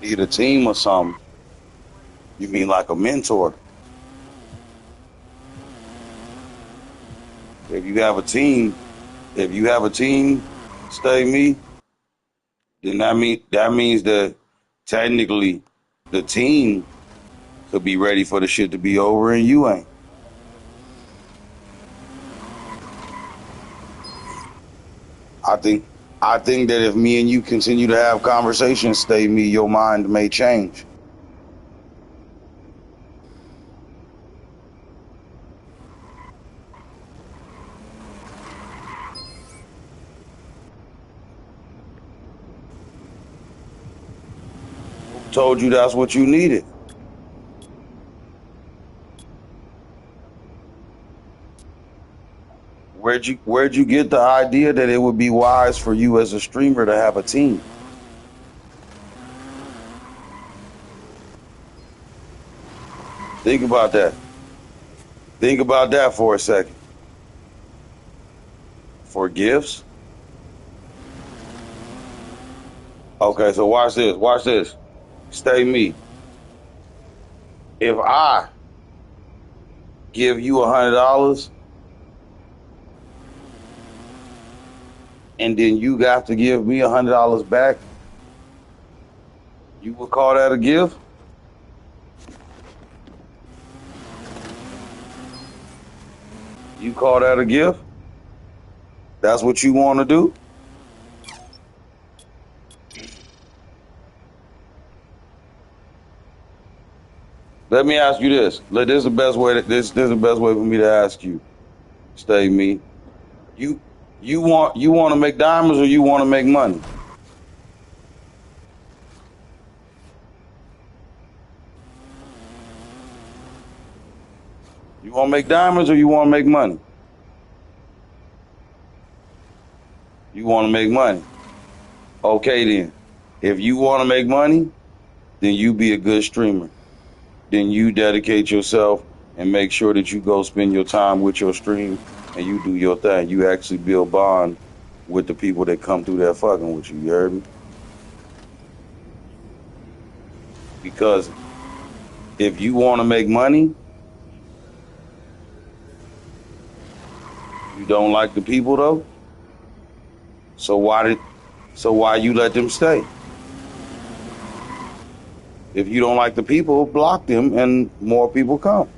need a team or something. You mean like a mentor? If you have a team, if you have a team, stay me, then that means that technically the team could be ready for the shit to be over and you ain't. I think I think that if me and you continue to have conversations, stay me, your mind may change. Who told you that's what you needed? Where'd you get the idea that it would be wise for you as a streamer to have a team? Think about that. Think about that for a second. For gifts? Okay, so watch this. Watch this. Stay me. If I give you $100 and then you got to give me $100 back, you would call that a gift? You call that a gift? That's what you want to do? Let me ask you this. This is the best way. This is the best way for me to ask you. Stay me. You you want to make diamonds or you want to make money? You want to make diamonds or you want to make money? You want to make money. Okay then. If you want to make money, then you be a good streamer. Then you dedicate yourself and make sure that you go spend your time with your stream and you do your thing. You actually build bond with the people that come through there fucking with you. You heard me? Because if you want to make money, you don't like the people though. So why you let them stay? If you don't like the people, block them and more people come.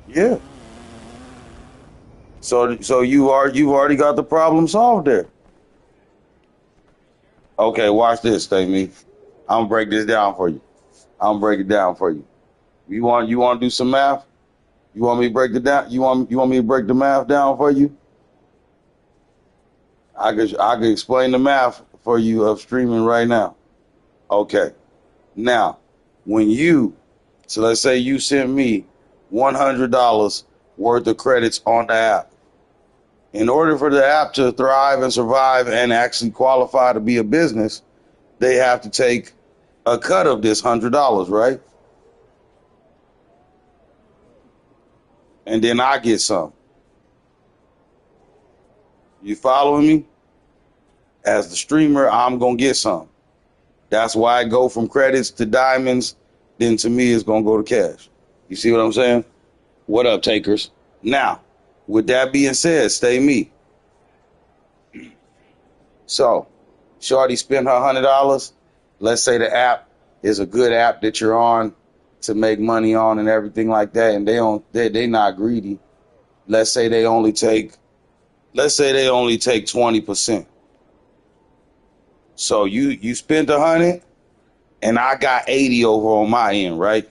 Yeah. So you've already got the problem solved there. Okay, watch this, Stay me. I'm gonna break this down for you. I'm gonna break it down for you. You want to do some math? You want me to break it down? You want me to break the math down for you? I could explain the math for you of streaming right now. Okay. Now, when you so let's say you sent me $100 worth of credits on the app. In order for the app to thrive and survive and actually qualify to be a business, they have to take a cut of this $100, right? And then I get some. You following me? As the streamer, I'm gonna get some. That's why I go from credits to diamonds. Then to me, it's gonna go to cash. You see what I'm saying? What up, takers? Now, with that being said, stay me. So, Shorty spent her $100. Let's say the app is a good app that you're on to make money on and everything like that, and they not greedy. Let's say they only take let's say they only take 20%. So you spent 100 and I got 80 over on my end, right?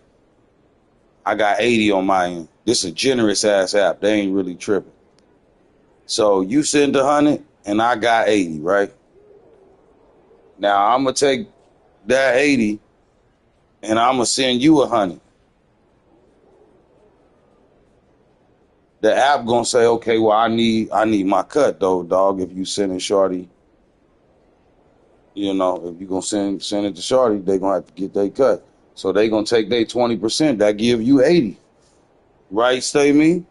I got 80 on my end. This is a generous ass app. They ain't really tripping. So you sent 100 and I got 80, right? Now I'm gonna take that 80 and I'm gonna send you 100. The app gonna say, okay, well I need my cut though, dog. If you sending Shorty, if you gonna send it to Shorty, they gonna have to get their cut. So they gonna take their 20%. That give you 80. Right, Stay Me?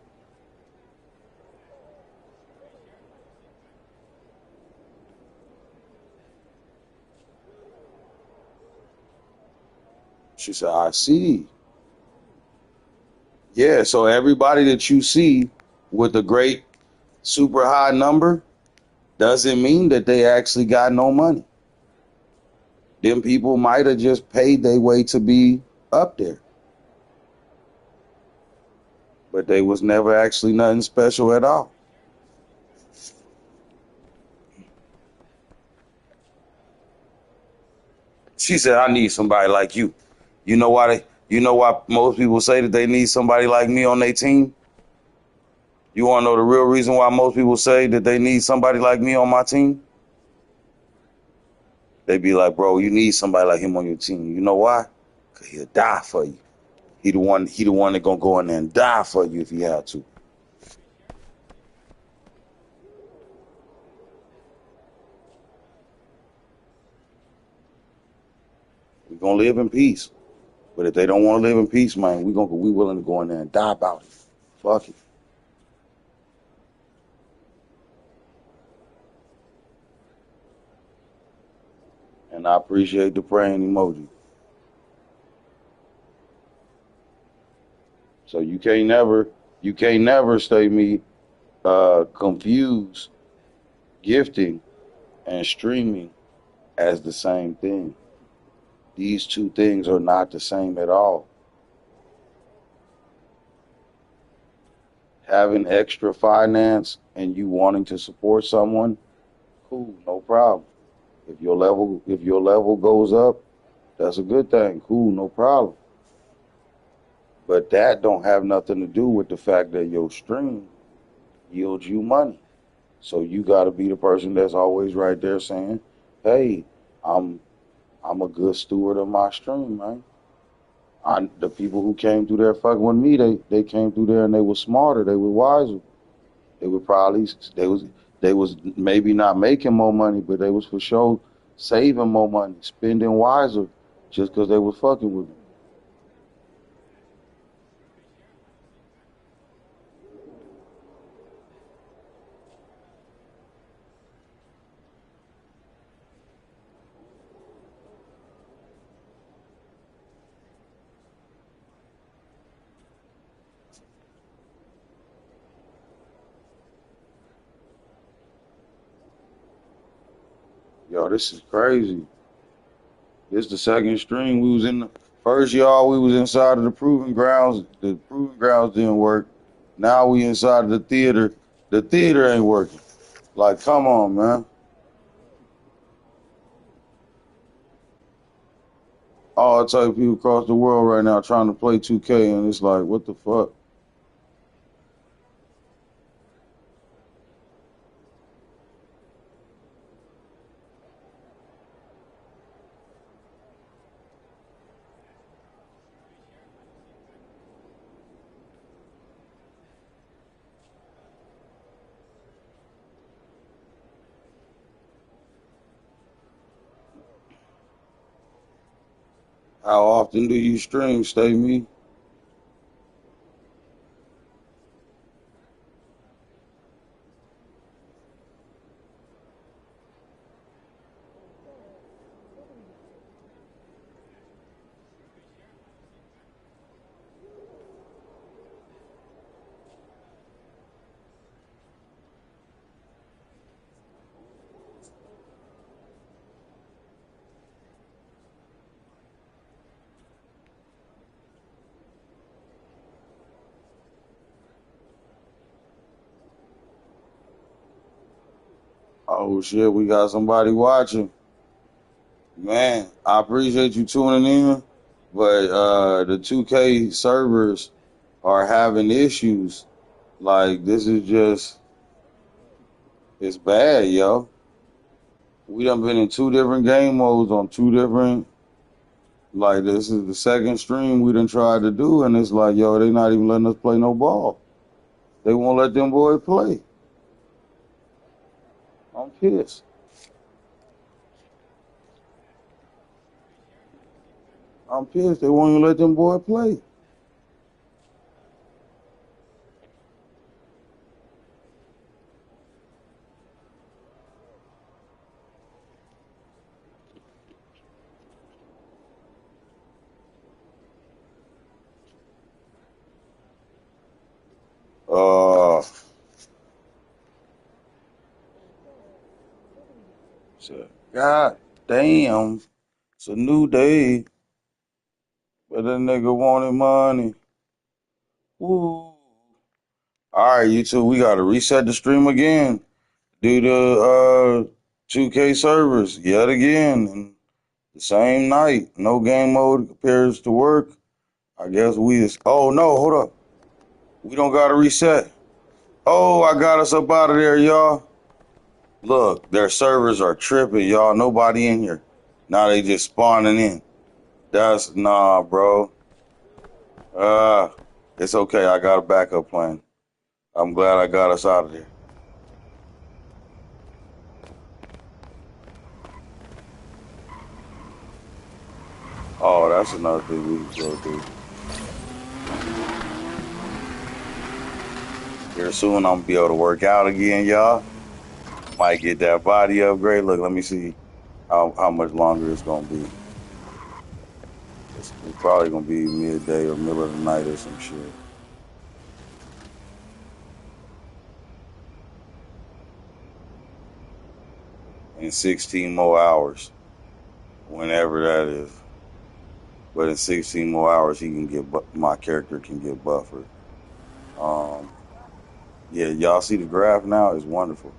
She said, I see. Yeah, so everybody that you see with a great super high number doesn't mean that they actually got no money. Them people might have just paid their way to be up there, but they was never actually nothing special at all. She said, I need somebody like you. You know why most people say that they need somebody like me on their team? You want to know the real reason why most people say that they need somebody like me on my team? They be like, bro, you need somebody like him on your team. You know why? Cause he'll die for you. He the one that gonna go in there and die for you if he had to. We gonna live in peace. But if they don't want to live in peace, man, we willing to go in there and die about it. Fuck it. And I appreciate the praying emoji. So you can't never stay me confuse gifting and streaming as the same thing. These two things are not the same at all. Having extra finance and you wanting to support someone, cool, no problem. If your level goes up, that's a good thing. Cool, no problem. But that don't have nothing to do with the fact that your stream yields you money. So you got to be the person that's always right there saying, "Hey, I'm I'm a good steward of my stream, man." The people who came through there fucking with me, they came through there and they were smarter, they were wiser. They were probably they was maybe not making more money, but they was for sure saving more money, spending wiser, just because they was fucking with me. Yo, this is crazy. This the second stream. We was in the first y'all. We was inside of the proving grounds. The proving grounds didn't work. Now we inside of the theater. The theater ain't working. Like, come on, man. All type of people across the world right now trying to play 2K, and it's like, what the fuck? How often do you stream, Stay Me? Oh shit, we got somebody watching. Man, I appreciate you tuning in, but the 2K servers are having issues. Like this is just it's bad, yo. We done been in two different game modes on two different like this is the second stream we done tried to do and it's like, yo, they not even letting us play no ball. They won't let them boys play. I'm pissed. I'm pissed. They won't even let them boys play. So, God damn, it's a new day, but that nigga wanted money. Woo. All right, you two, we got to reset the stream again. Do the 2K servers yet again. And the same night. No game mode appears to work. I guess we is. Oh, no, hold up. We don't got to reset. Oh, I got us up out of there, y'all. Look, their servers are tripping, y'all. Nobody in here. Now they just spawning in. That's nah, bro. It's okay. I got a backup plan. I'm glad I got us out of there. Oh, that's another thing we can go do. Here soon, I'm gonna be able to work out again, y'all. Might get that body upgrade. Look, let me see how much longer it's gonna be. It's probably gonna be midday or middle of the night or some shit. In 16 more hours, whenever that is. But in 16 more hours, my character can get buffered. Yeah, y'all see the graph now? It's wonderful.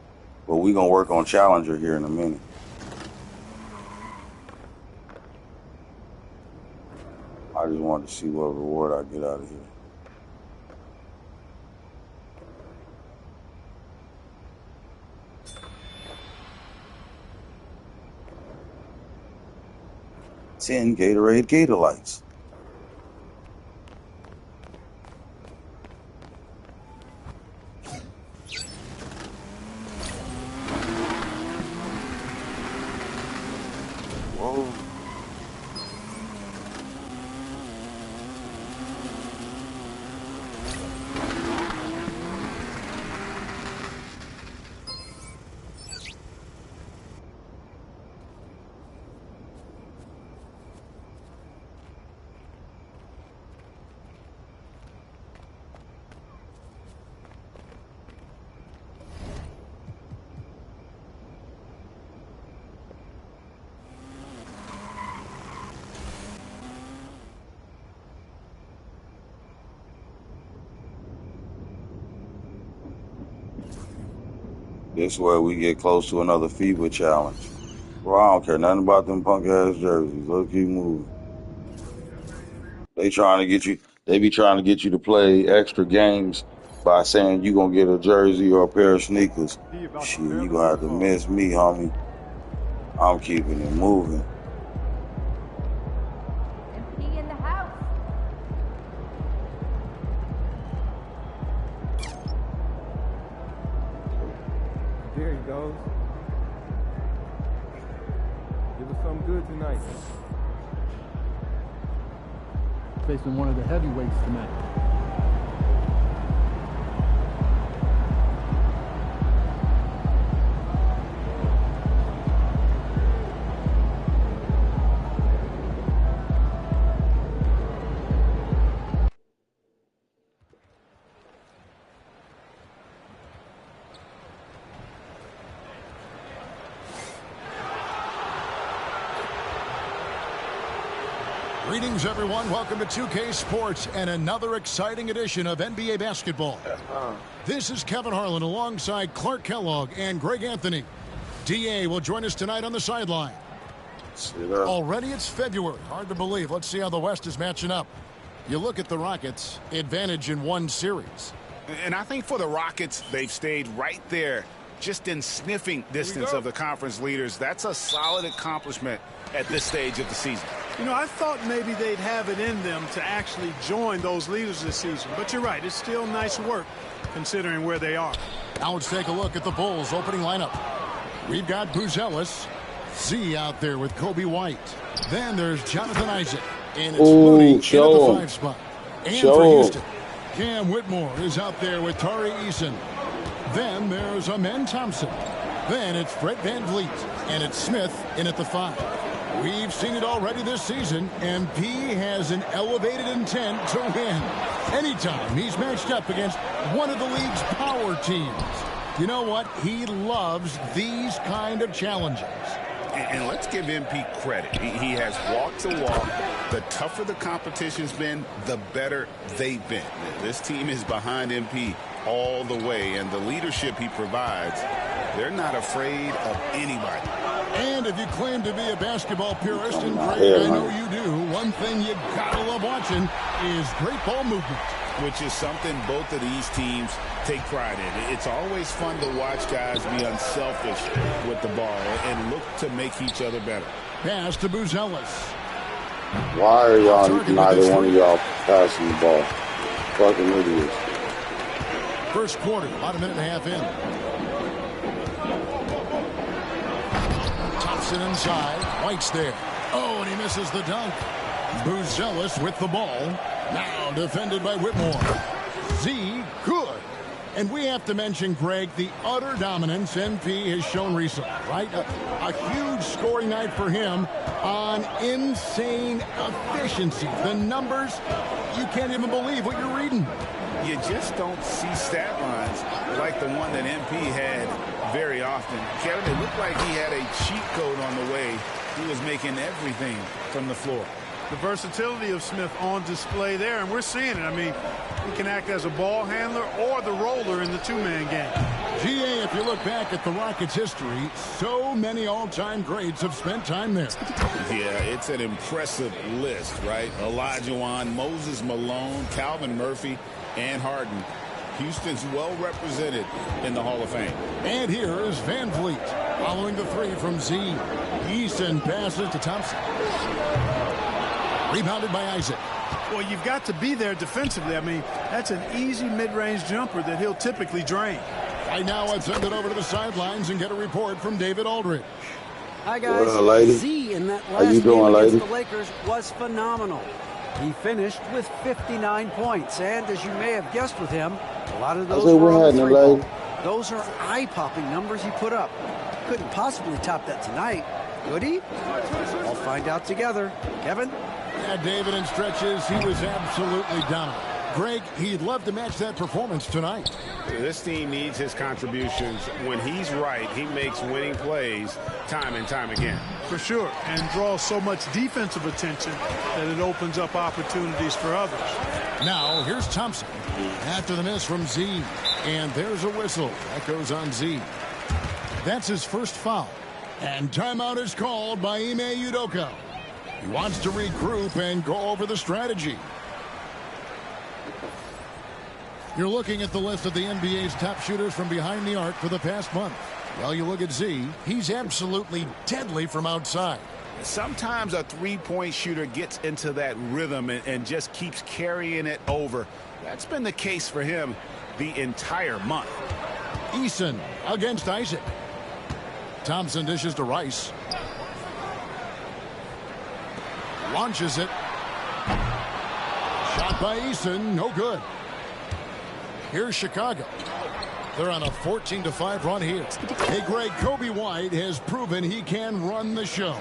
But we're gonna work on Challenger here in a minute. I just wanted to see what reward I get out of here. $10 Gatorade Gator Lights. Whoa. This way we get close to another FIBA challenge. Bro, I don't care nothing about them punk ass jerseys. Let's keep moving. They be trying to get you to play extra games by saying you gonna get a jersey or a pair of sneakers. Shit, you gonna have to miss me, homie. I'm keeping it moving. MP in the house. There he goes. Give us something good tonight. Facing one of the heavyweights tonight. Greetings, everyone. Welcome to 2K Sports and another exciting edition of NBA basketball. This is Kevin Harlan alongside Clark Kellogg and Greg Anthony. DA will join us tonight on the sideline. Already it's February. Hard to believe. Let's see how the West is matching up. You look at the Rockets, advantage in one series. And I think for the Rockets, they've stayed right there, just in sniffing distance of the conference leaders. That's a solid accomplishment at this stage of the season. You know, I thought maybe they'd have it in them to actually join those leaders this season. But you're right, it's still nice work considering where they are. Now let's take a look at the Bulls' opening lineup. We've got Buzelis, Z out there with Kobe White. Then there's Jonathan Isaac. And it's Moody in at the 5 spot. And for Houston, Cam Whitmore is out there with Tari Eason. Then there's Amen Thompson. Then it's Fred VanVleet. And it's Smith in at the 5. We've seen it already this season. MP has an elevated intent to win. Anytime he's matched up against one of the league's power teams. You know what? He loves these kind of challenges. And let's give MP credit. He has walked the walk. The tougher the competition's been, the better they've been. This team is behind MP all the way, and the leadership he provides, they're not afraid of anybody. And if you claim to be a basketball purist, and Greg, I know you do, one thing you gotta love watching is great ball movement. Which is something both of these teams take pride in. It's always fun to watch guys be unselfish with the ball and look to make each other better. Pass to Buzelis. Why are y'all neither one of y'all passing the ball? Fucking idiots. First quarter, about a minute and a half in. Thompson inside. White's there. Oh, and he misses the dunk. Buzelis with the ball. Now defended by Whitmore. Z, good. And we have to mention, Greg, the utter dominance MP has shown recently, right? A huge scoring night for him on insane efficiency. The numbers, you can't even believe what you're reading. You just don't see stat lines like the one that MP had very often. Kevin, it looked like he had a cheat code on the way. He was making everything from the floor. The versatility of Smith on display there, and we're seeing it. I mean, he can act as a ball handler or the roller in the two-man game. GA, if you look back at the Rockets' history, so many all-time greats have spent time there. Yeah, it's an impressive list, right? Olajuwon, Moses Malone, Calvin Murphy, and Harden. Houston's well represented in the Hall of Fame. And here is Van Vliet following the three from Z. Easton passes to Thompson. Rebounded by Isaac. Well, you've got to be there defensively. I mean, that's an easy mid-range jumper that he'll typically drain. Right now, I'd send it over to the sidelines and get a report from David Aldridge. Hi, guys. Lady? Z in that How last you doing, game against lady? the Lakers was phenomenal. He finished with 59 points, and as you may have guessed with him, a lot of those were on the three ball. Those are eye-popping numbers he put up. Couldn't possibly top that tonight, could he? We'll find out together. Kevin? Yeah, David, in stretches, he was absolutely dominant. Greg, he'd love to match that performance tonight. This team needs his contributions. When he's right, he makes winning plays time and time again. For sure, and draws so much defensive attention that it opens up opportunities for others. Now, here's Thompson after the miss from Z. And there's a whistle. That goes on Z. That's his first foul. And timeout is called by Ime Udoka. He wants to regroup and go over the strategy. You're looking at the list of the NBA's top shooters from behind the arc for the past month. Well, you look at Z, he's absolutely deadly from outside. Sometimes a three-point shooter gets into that rhythm and just keeps carrying it over. That's been the case for him the entire month. Eason against Isaac. Thompson dishes to Rice. Launches it. Shot by Eason, no good. Here's Chicago. They're on a 14-5 run here. Hey, Greg, Kobe White has proven he can run the show.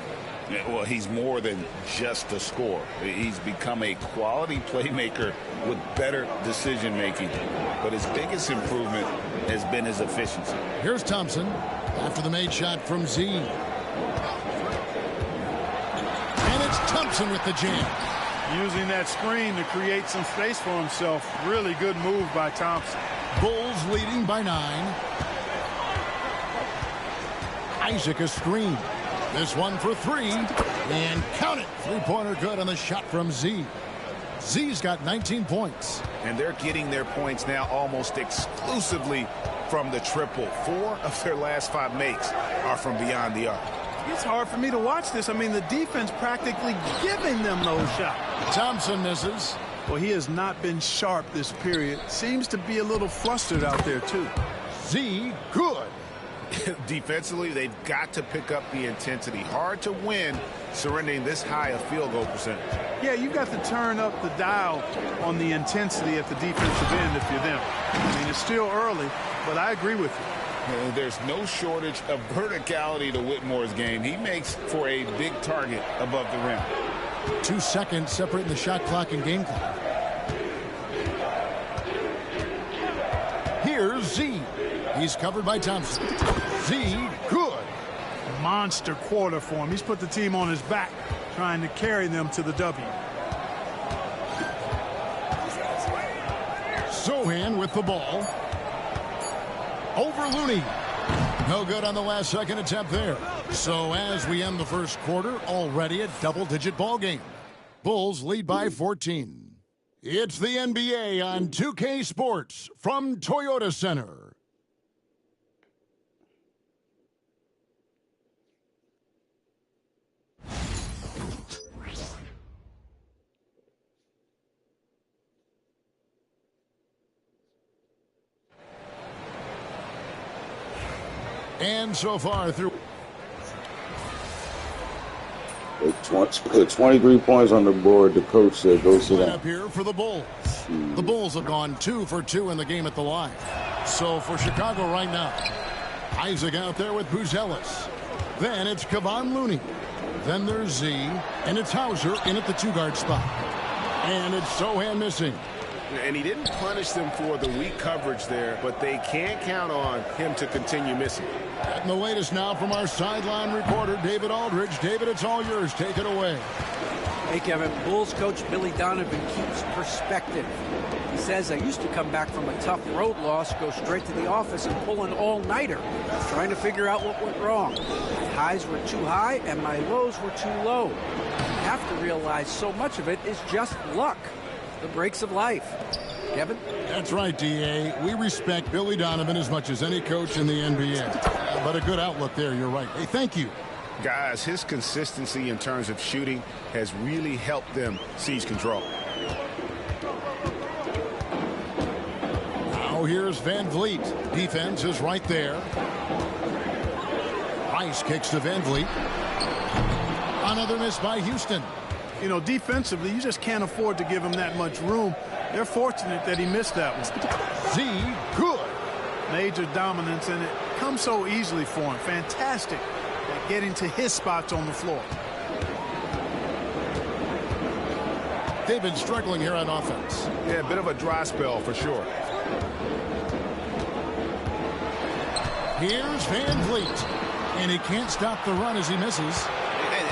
Yeah, well, he's more than just a scorer. He's become a quality playmaker with better decision-making. But his biggest improvement has been his efficiency. Here's Thompson after the made shot from Z. And it's Thompson with the jam. Using that screen to create some space for himself. Really good move by Thompson. Bulls leading by 9. Isaac a screen. This one for 3. And count it. Three-pointer good on the shot from Z. Z's got 19 points. And they're getting their points now almost exclusively from the triple. 4 of their last 5 makes are from beyond the arc. It's hard for me to watch this. I mean, the defense practically giving them those shots. Thompson misses. Well, he has not been sharp this period. Seems to be a little flustered out there, too. Z, good. Defensively, they've got to pick up the intensity. Hard to win surrendering this high a field goal percentage. Yeah, you've got to turn up the dial on the intensity at the defensive end if you're them. I mean, it's still early, but I agree with you. There's no shortage of verticality to Whitmore's game. He makes for a big target above the rim. 2 seconds separating the shot clock and game clock. Here's Z. He's covered by Thompson. Z, good. Monster quarter for him. He's put the team on his back, trying to carry them to the W. Sohan with the ball. Over Looney. No good on the last second attempt there. So as we end the first quarter, already a double-digit ball game. Bulls lead by 14. It's the NBA on 2K Sports from Toyota Center. And so far through. Put 23 points on the board. The coach said, go sit down. Up here for the Bulls. The Bulls have gone 2 for 2 in the game at the line. So for Chicago right now, Isaac out there with Buzelis. Then it's Kevon Looney. Then there's Z. And it's Hauser in at the 2-guard spot. And it's Sohan missing. And he didn't punish them for the weak coverage there, but they can't count on him to continue missing. And the latest now from our sideline reporter, David Aldridge. David, it's all yours. Take it away. Hey, Kevin. Bulls coach Billy Donovan keeps perspective. He says, I used to come back from a tough road loss, go straight to the office and pull an all-nighter, trying to figure out what went wrong. My highs were too high and my lows were too low. You have to realize so much of it is just luck. The breaks of life. Kevin? That's right, D.A. We respect Billy Donovan as much as any coach in the NBA. But a good outlook there, you're right. Hey, thank you. Guys, his consistency in terms of shooting has really helped them seize control. Now here's Van Vliet. Defense is right there. Rice kicks to Van Vliet. Another miss by Houston. You know, defensively, you just can't afford to give him that much room. They're fortunate that he missed that one. Z, good. Major dominance, and it comes so easily for him. Fantastic at getting to his spots on the floor. They've been struggling here on offense. Yeah, a bit of a dry spell for sure. Here's Van Vliet. And he can't stop the run as he misses.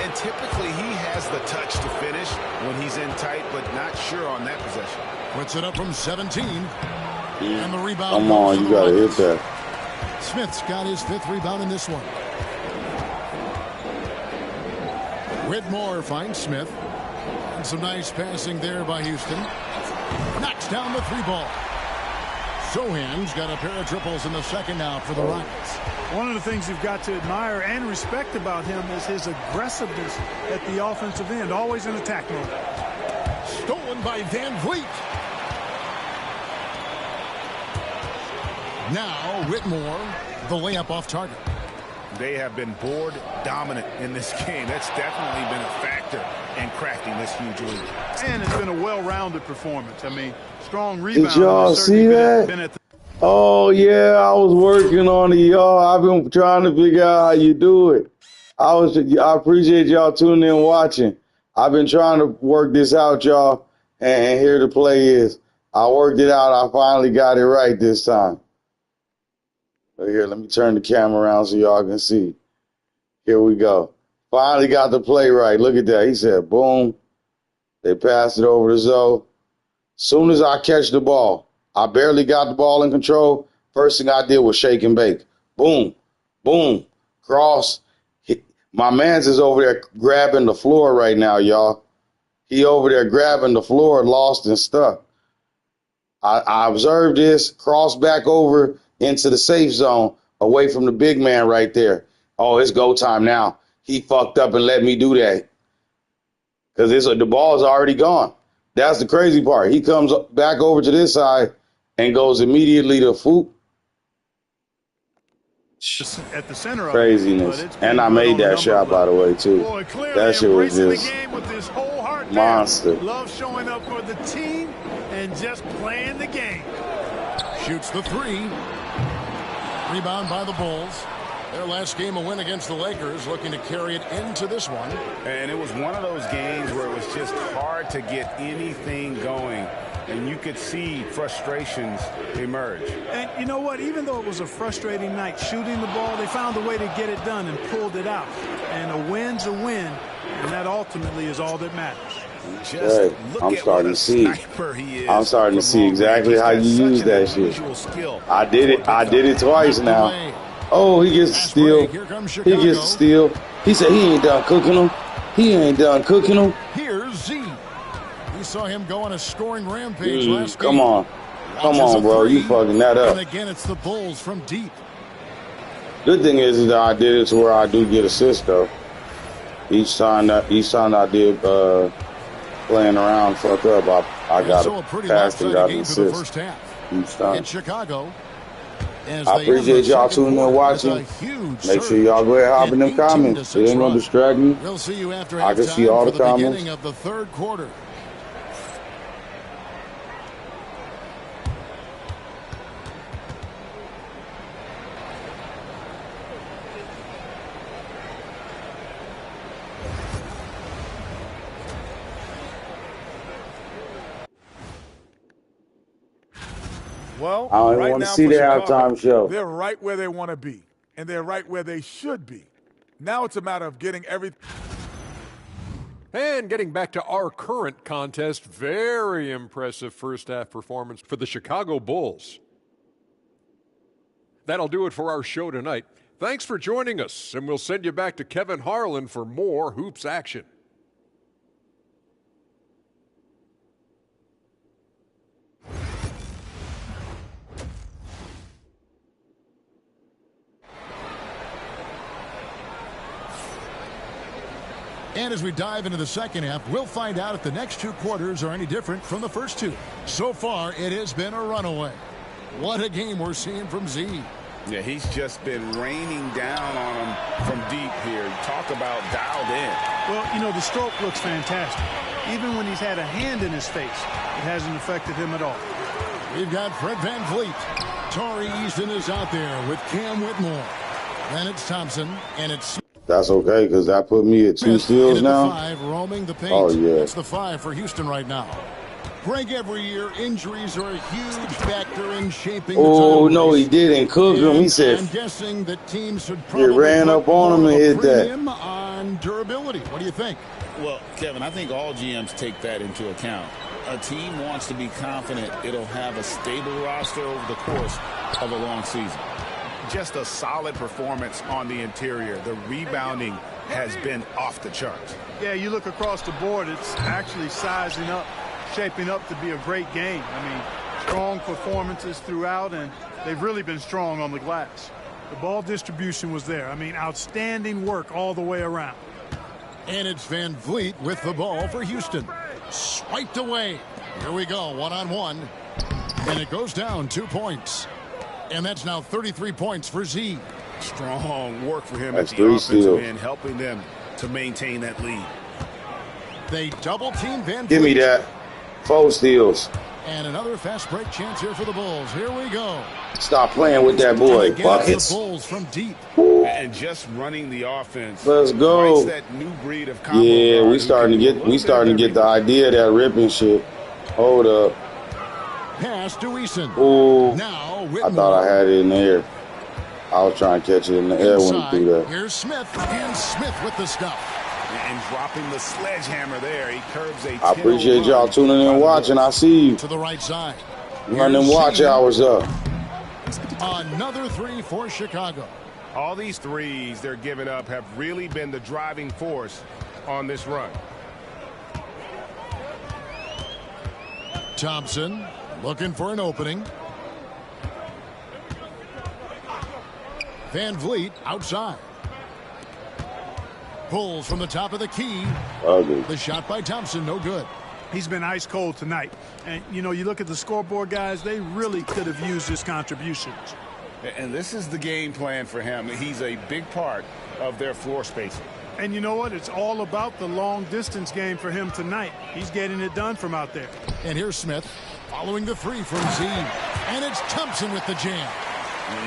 And typically he has the touch to finish when he's in tight, but not sure on that possession. Puts it up from 17. And the rebound. Come on, you got to hit that. Smith's got his 5th rebound in this one. Whitmore finds Smith. And some nice passing there by Houston. Knocks down the 3 ball. Sohan's got a pair of triples in the second now for the Rockets. One of the things you've got to admire and respect about him is his aggressiveness at the offensive end, always in attack mode. Stolen by Van Vliet. Now Whitmore, the layup off target. They have been board dominant in this game. That's definitely been a factor in crafting this huge lead. And it's been a well-rounded performance. I mean, strong rebound. Did y'all see that? Oh, yeah, I was working on it, y'all. I've been trying to figure out how you do it. I appreciate y'all tuning in and watching. I've been trying to work this out, y'all, and here the play is. I worked it out. I finally got it right this time. So here, let me turn the camera around so y'all can see. Here we go. Finally got the play right. Look at that. He said, boom. They passed it over to Zoe. Soon as I catch the ball, I barely got the ball in control. First thing I did was shake and bake. Boom, boom, cross. My man's is over there grabbing the floor right now, y'all. He over there grabbing the floor, lost and stuck. I observed this, cross back over into the safe zone, away from the big man right there. Oh, it's go time now. He fucked up and let me do that. Because the ball's already gone. That's the crazy part. He comes back over to this side and goes immediately to Foop. At the center of craziness. It, and I made that shot, by the way, too. Boy, that shit was just the game with his whole heart monster. Love showing up for the team and just playing the game. Shoots the 3. Rebound by the Bulls. Their last game, a win against the Lakers, looking to carry it into this one. And it was one of those games where it was just hard to get anything going and you could see frustrations emerge. And you know what? Even though it was a frustrating night shooting the ball, they found a way to get it done and pulled it out. And a win's a win, and that ultimately is all that matters. Hey, I'm starting to see. I'm starting to see exactly how you use that shit. I did it. I did it twice now. Oh, he gets a steal. He gets a steal. He said he ain't done cooking them. He ain't done cooking them. Here's Z. We saw him go on a scoring rampage last game. Come on. Come on, bro. You fucking that up. And again, it's the Bulls from deep. Good thing is that I did it to where I do get assists, though. Each time I did playing around, fuck up, I got a pass and got an assist each time. In Chicago. I appreciate y'all tuning in and watching. Make sure y'all go ahead and hop in them comments. It ain't gonna distract me. We'll see you after I can see all the comments. Beginning of the third quarter. Well, I don't even want to see the halftime show. They're right where they want to be, and they're right where they should be. Now it's a matter of getting everything. And getting back to our current contest, very impressive first-half performance for the Chicago Bulls. That'll do it for our show tonight. Thanks for joining us, and we'll send you back to Kevin Harlan for more hoops action. And as we dive into the second half, we'll find out if the next two quarters are any different from the first two. So far, it has been a runaway. What a game we're seeing from Z. Yeah, he's just been raining down on him from deep here. Talk about dialed in. Well, you know, the stroke looks fantastic. Even when he's had a hand in his face, it hasn't affected him at all. We've got Fred VanVleet. Torrey Easton is out there with Cam Whitmore. Then it's Thompson, and it's... That's okay, because that put me at 2 steals now. 5, roaming the paint. Oh, yeah. That's the 5 for Houston right now. Greg, every year, injuries are a huge factor in shaping the Oh, title no, race. he didn't cook him. He said, I'm guessing that teams should he probably ran up on him and hit that. on durability. What do you think? Well, Kevin, I think all GMs take that into account. A team wants to be confident it'll have a stable roster over the course of a long season. Just a solid performance on the interior. The rebounding has been off the charts. Yeah, you look across the board, it's actually sizing up, shaping up to be a great game. I mean, strong performances throughout, and they've really been strong on the glass. The ball distribution was there. I mean, outstanding work all the way around. And it's VanVleet with the ball for Houston. Swiped away. Here we go, one-on-one. And it goes down 2 points. And that's now 33 points for Z. Strong work for him That's at the 3 offensive steals. end, helping them to maintain that lead. They double-team VanVleet. Give me that. 4 steals. And another fast break chance here for the Bulls. Here we go. Stop playing with that boy. Buckets. The Bulls from deep. And just running the offense. Let's go. Writes that new breed of combo Yeah, guard we who starting to can get look the idea of that ripping shit. Hold up. Pass to Eason. Ooh. Now I thought I had it in the air. I was trying to catch it in the air when he threw that. Here's Smith. And Smith with the stuff. And dropping the sledgehammer there. He curves a I appreciate y'all tuning in and watching. I see you. To the right side. Run them watch hours up. Another 3 for Chicago. All these threes they're giving up have really been the driving force on this run. Thompson looking for an opening. VanVleet outside. Pulls from the top of the key. Ugly. The shot by Thompson, no good. He's been ice cold tonight. And, you know, you look at the scoreboard, guys, they really could have used his contributions. And this is the game plan for him. He's a big part of their floor spacing. And you know what? It's all about the long distance game for him tonight. He's getting it done from out there. And here's Smith following the 3 from Z. And it's Thompson with the jam.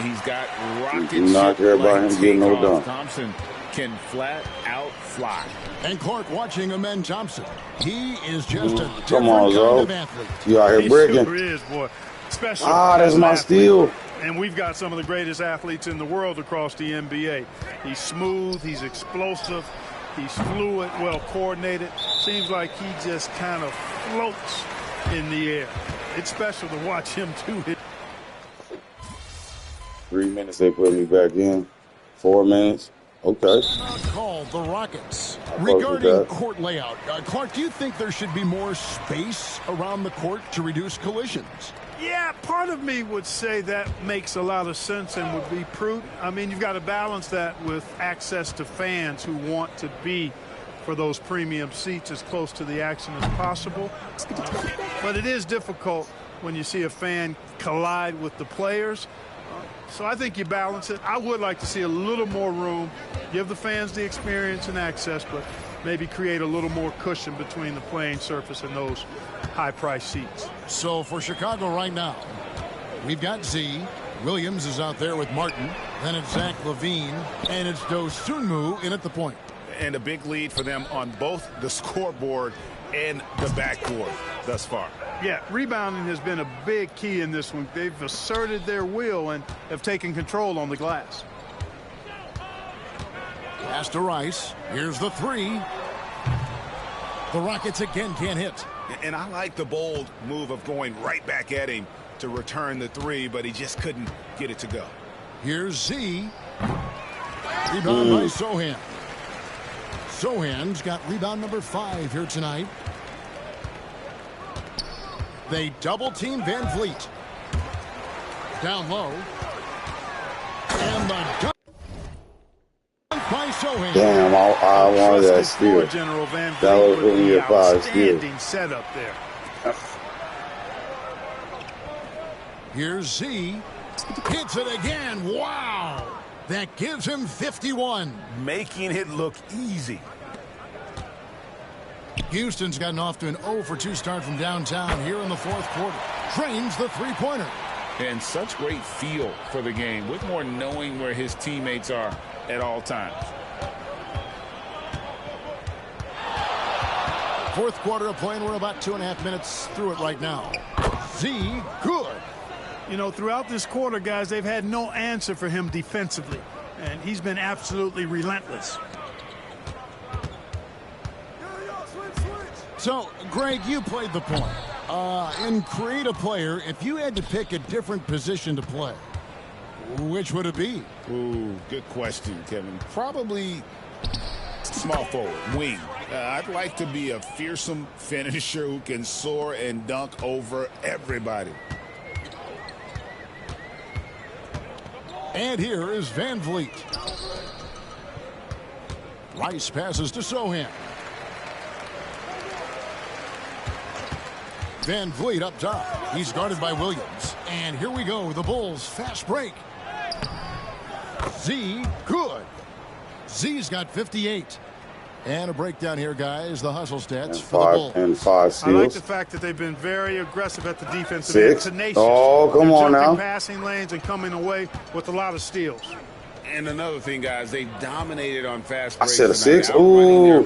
He's got rocket Do not care about him getting no dunk. Thompson can flat out fly. And Clark watching Amen Thompson. He is just a different Come on, kind of athlete. You out here breaking. Sure is, boy. Special. That's my steal. And we've got some of the greatest athletes in the world across the NBA. He's smooth, he's explosive, he's fluid, well coordinated. Seems like he just kind of floats in the air. It's special to watch him do it. 3 minutes, they put me back in. 4 minutes. Okay. Called the Rockets. Regarding court layout, Clark, do you think there should be more space around the court to reduce collisions? Yeah, part of me would say that makes a lot of sense and would be prudent. I mean, you've got to balance that with access to fans who want to be for those premium seats as close to the action as possible. But it is difficult when you see a fan collide with the players. So I think you balance it. I would like to see a little more room, give the fans the experience and access, but maybe create a little more cushion between the playing surface and those high-priced seats. So for Chicago right now, we've got Z. Williams is out there with Martin. Then it's Zach LaVine, and it's Dosunmu in at the point. And a big lead for them on both the scoreboard and the backboard thus far. Yeah, rebounding has been a big key in this one. They've asserted their will and have taken control on the glass. Pass to Rice. Here's the three. The Rockets again can't hit. And I like the bold move of going right back at him to return the three, but he just couldn't get it to go. Here's Z. Rebound by Sohan. Sohan's got rebound number 5 here tonight. They double-team Van Vliet. Down low. And the dunk by Sohan. Damn, I wanted that steal. That was putting me at 5 steal. Setup there. Here's Z. Hits it again. Wow. That gives him 51. Making it look easy. Houston's gotten off to an 0-for-2 start from downtown here in the fourth quarter. Drains the three-pointer. And such great feel for the game. Whitmore knowing where his teammates are at all times. Fourth quarter of play, and we're about 2.5 minutes through it right now. Z, good. You know, throughout this quarter, guys, they've had no answer for him defensively. And he's been absolutely relentless. So, Greg, you played the point. In Create a Player, if you had to pick a different position to play, which would it be? Ooh, good question, Kevin. Probably small forward, wing. I'd like to be a fearsome finisher who can soar and dunk over everybody. And here is Van Vliet. Rice passes to Sohan. Van Vliet up top. He's guarded by Williams. And here we go. The Bulls fast break. Z, good. Z's got 58. And a breakdown here, guys. The hustle stats for the Bulls. And 5 steals. I like the fact that they've been very aggressive at the defensive 6. end. Tenacious. Oh, come on now. Passing lanes and coming away with a lot of steals. And another thing, guys, they dominated on fast breaks. I said a 6. Ooh,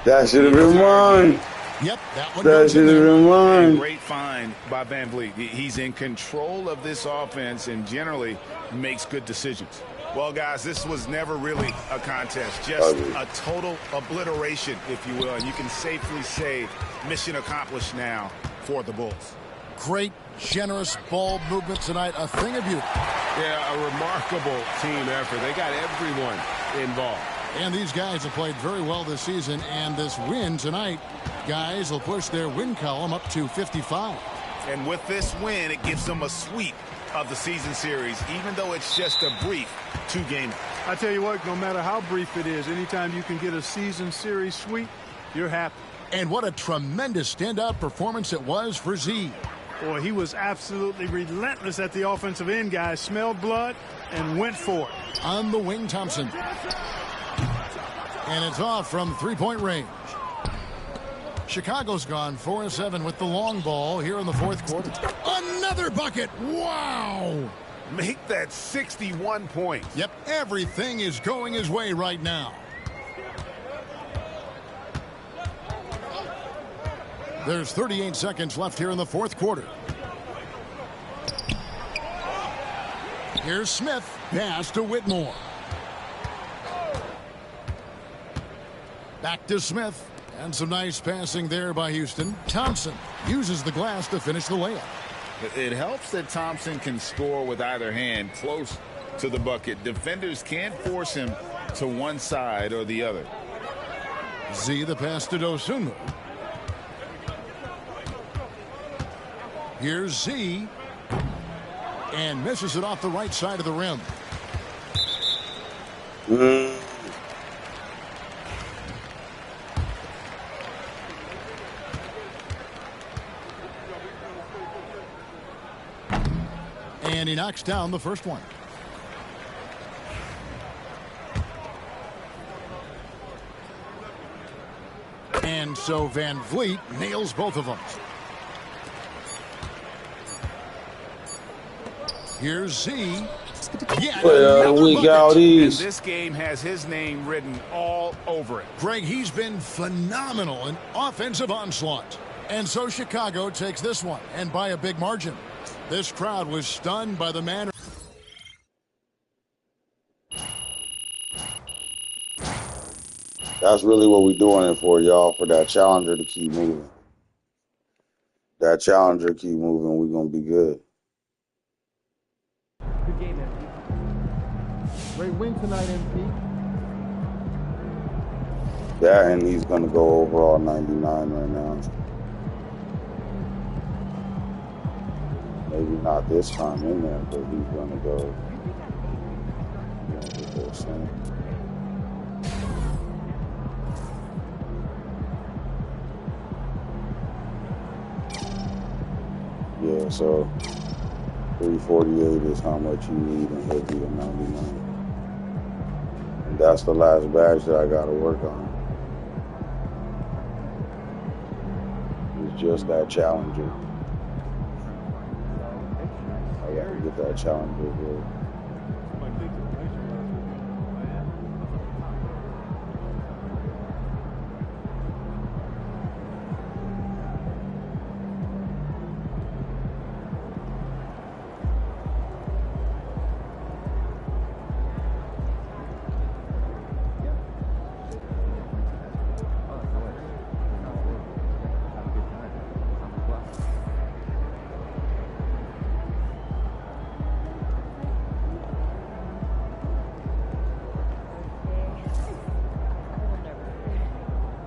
that should have been mine. Yep, that one that should have been mine. Great find by Van Vliet. He's in control of this offense and generally makes good decisions. Well, guys, this was never really a contest, just a total obliteration, if you will. And you can safely say mission accomplished now for the Bulls. Great, generous ball movement tonight. A thing of beauty. Yeah, a remarkable team effort. They got everyone involved. And these guys have played very well this season. And this win tonight, guys, will push their win column up to 55. And with this win, it gives them a sweep of the season series, even though it's just a brief 2-game. I tell you what, no matter how brief it is, anytime you can get a season series sweep, you're happy. And what a tremendous standout performance it was for Z. Boy, he was absolutely relentless at the offensive end, guys. Smelled blood and went for it. On the wing, Thompson. And it's off from three-point range. Chicago's gone 4-7 with the long ball here in the fourth quarter. Another bucket. Wow. make that 61 points. Yep, everything is going his way right now. There's 38 seconds left here in the fourth quarter. Here's Smith. Pass to Whitmore. Back to Smith. And some nice passing there by Houston. Thompson uses the glass to finish the layup. It helps that Thompson can score with either hand close to the bucket. Defenders can't force him to one side or the other. Z the pass to Dosunmu. Here's Z. And misses it off the right side of the rim. And he knocks down the first one. And so Van Vliet nails both of them. Here's Z. Yeah, we got these. And this game has his name written all over it. Greg, he's been phenomenal in offensive onslaught. And so Chicago takes this one, and by a big margin. This crowd was stunned by the manner. That's really what we're doing it for, y'all, for that challenger to keep moving. That challenger keep moving, we're going to be good. Good game, MP. Great win tonight, MP. That, and he's going to go overall 99 right now. Maybe not this time in there, but he's going to go. Yeah, so 348 is how much you need, and he'll be a 99. And that's the last badge that I got to work on. It's just that challenger. I got to get that challenger here.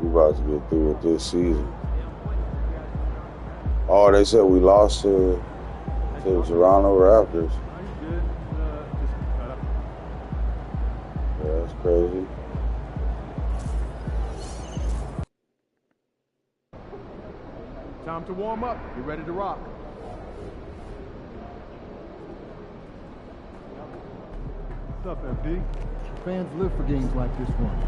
About to get through with this season. Oh, they said we lost to the Toronto Raptors. Yeah, that's crazy. Time to warm up. Get ready to rock. What's up, FD? Fans live for games like this one.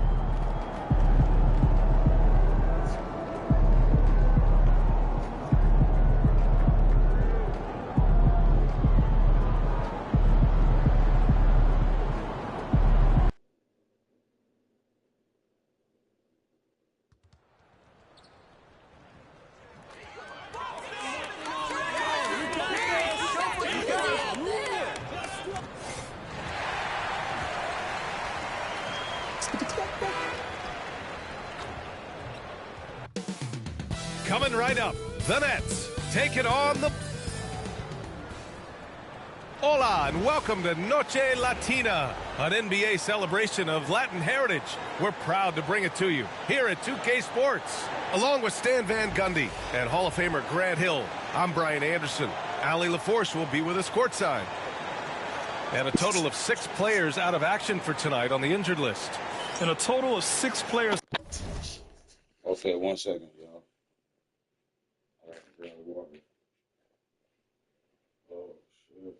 Coming right up, the Nets take it on the... Hola and welcome to Noche Latina, an NBA celebration of Latin heritage. We're proud to bring it to you here at 2K Sports. Along with Stan Van Gundy and Hall of Famer Grant Hill, I'm Brian Anderson. Ali LaForce will be with us courtside. And a total of 6 players out of action for tonight on the injured list. And a total of 6 players. Okay, 1 second, y'all. I have to grab water. Oh, shit.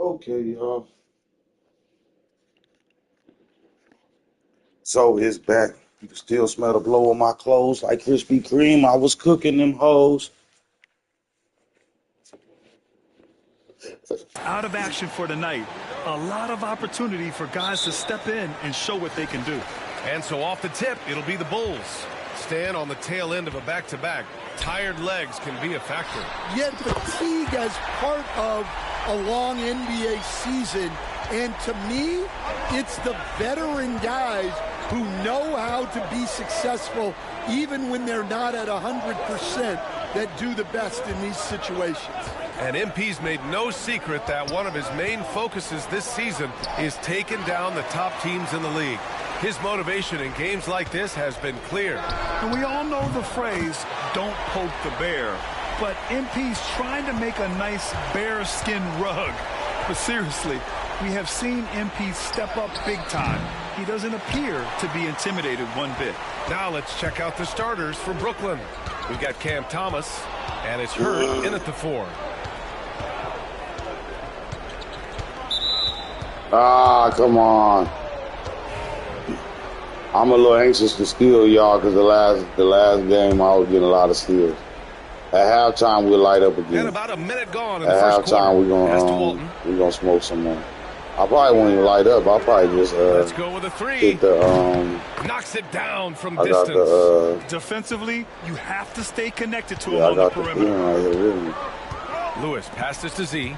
Okay, y'all. So it's back. You can still smell the blow on my clothes like Krispy Kreme. I was cooking them hoes. Out of action for tonight. A lot of opportunity for guys to step in and show what they can do. And so off the tip, it'll be the Bulls. Stan on the tail end of a back-to-back. Tired legs can be a factor. Yet fatigue as part of a long NBA season. And to me, it's the veteran guys who know how to be successful even when they're not at 100% that do the best in these situations. And MP's made no secret that one of his main focuses this season is taking down the top teams in the league. His motivation in games like this has been clear. And we all know the phrase, don't poke the bear. But MP's trying to make a nice bear skin rug. But seriously, we have seen MP step up big time. He doesn't appear to be intimidated one bit. Now let's check out the starters for Brooklyn. We've got Cam Thomas, and it's Hurt in at the 4. Ah, come on. I'm a little anxious to steal y'all because the last game I was getting a lot of steals. At halftime we'll light up again. And about a minute gone in the first quarter. At halftime we're gonna smoke some more. I probably won't even light up. I'll probably just let's go with a 3. Hit the knocks it down from distance. Defensively, you have to stay connected to him on the perimeter. Right here, really. Lewis passes to Z.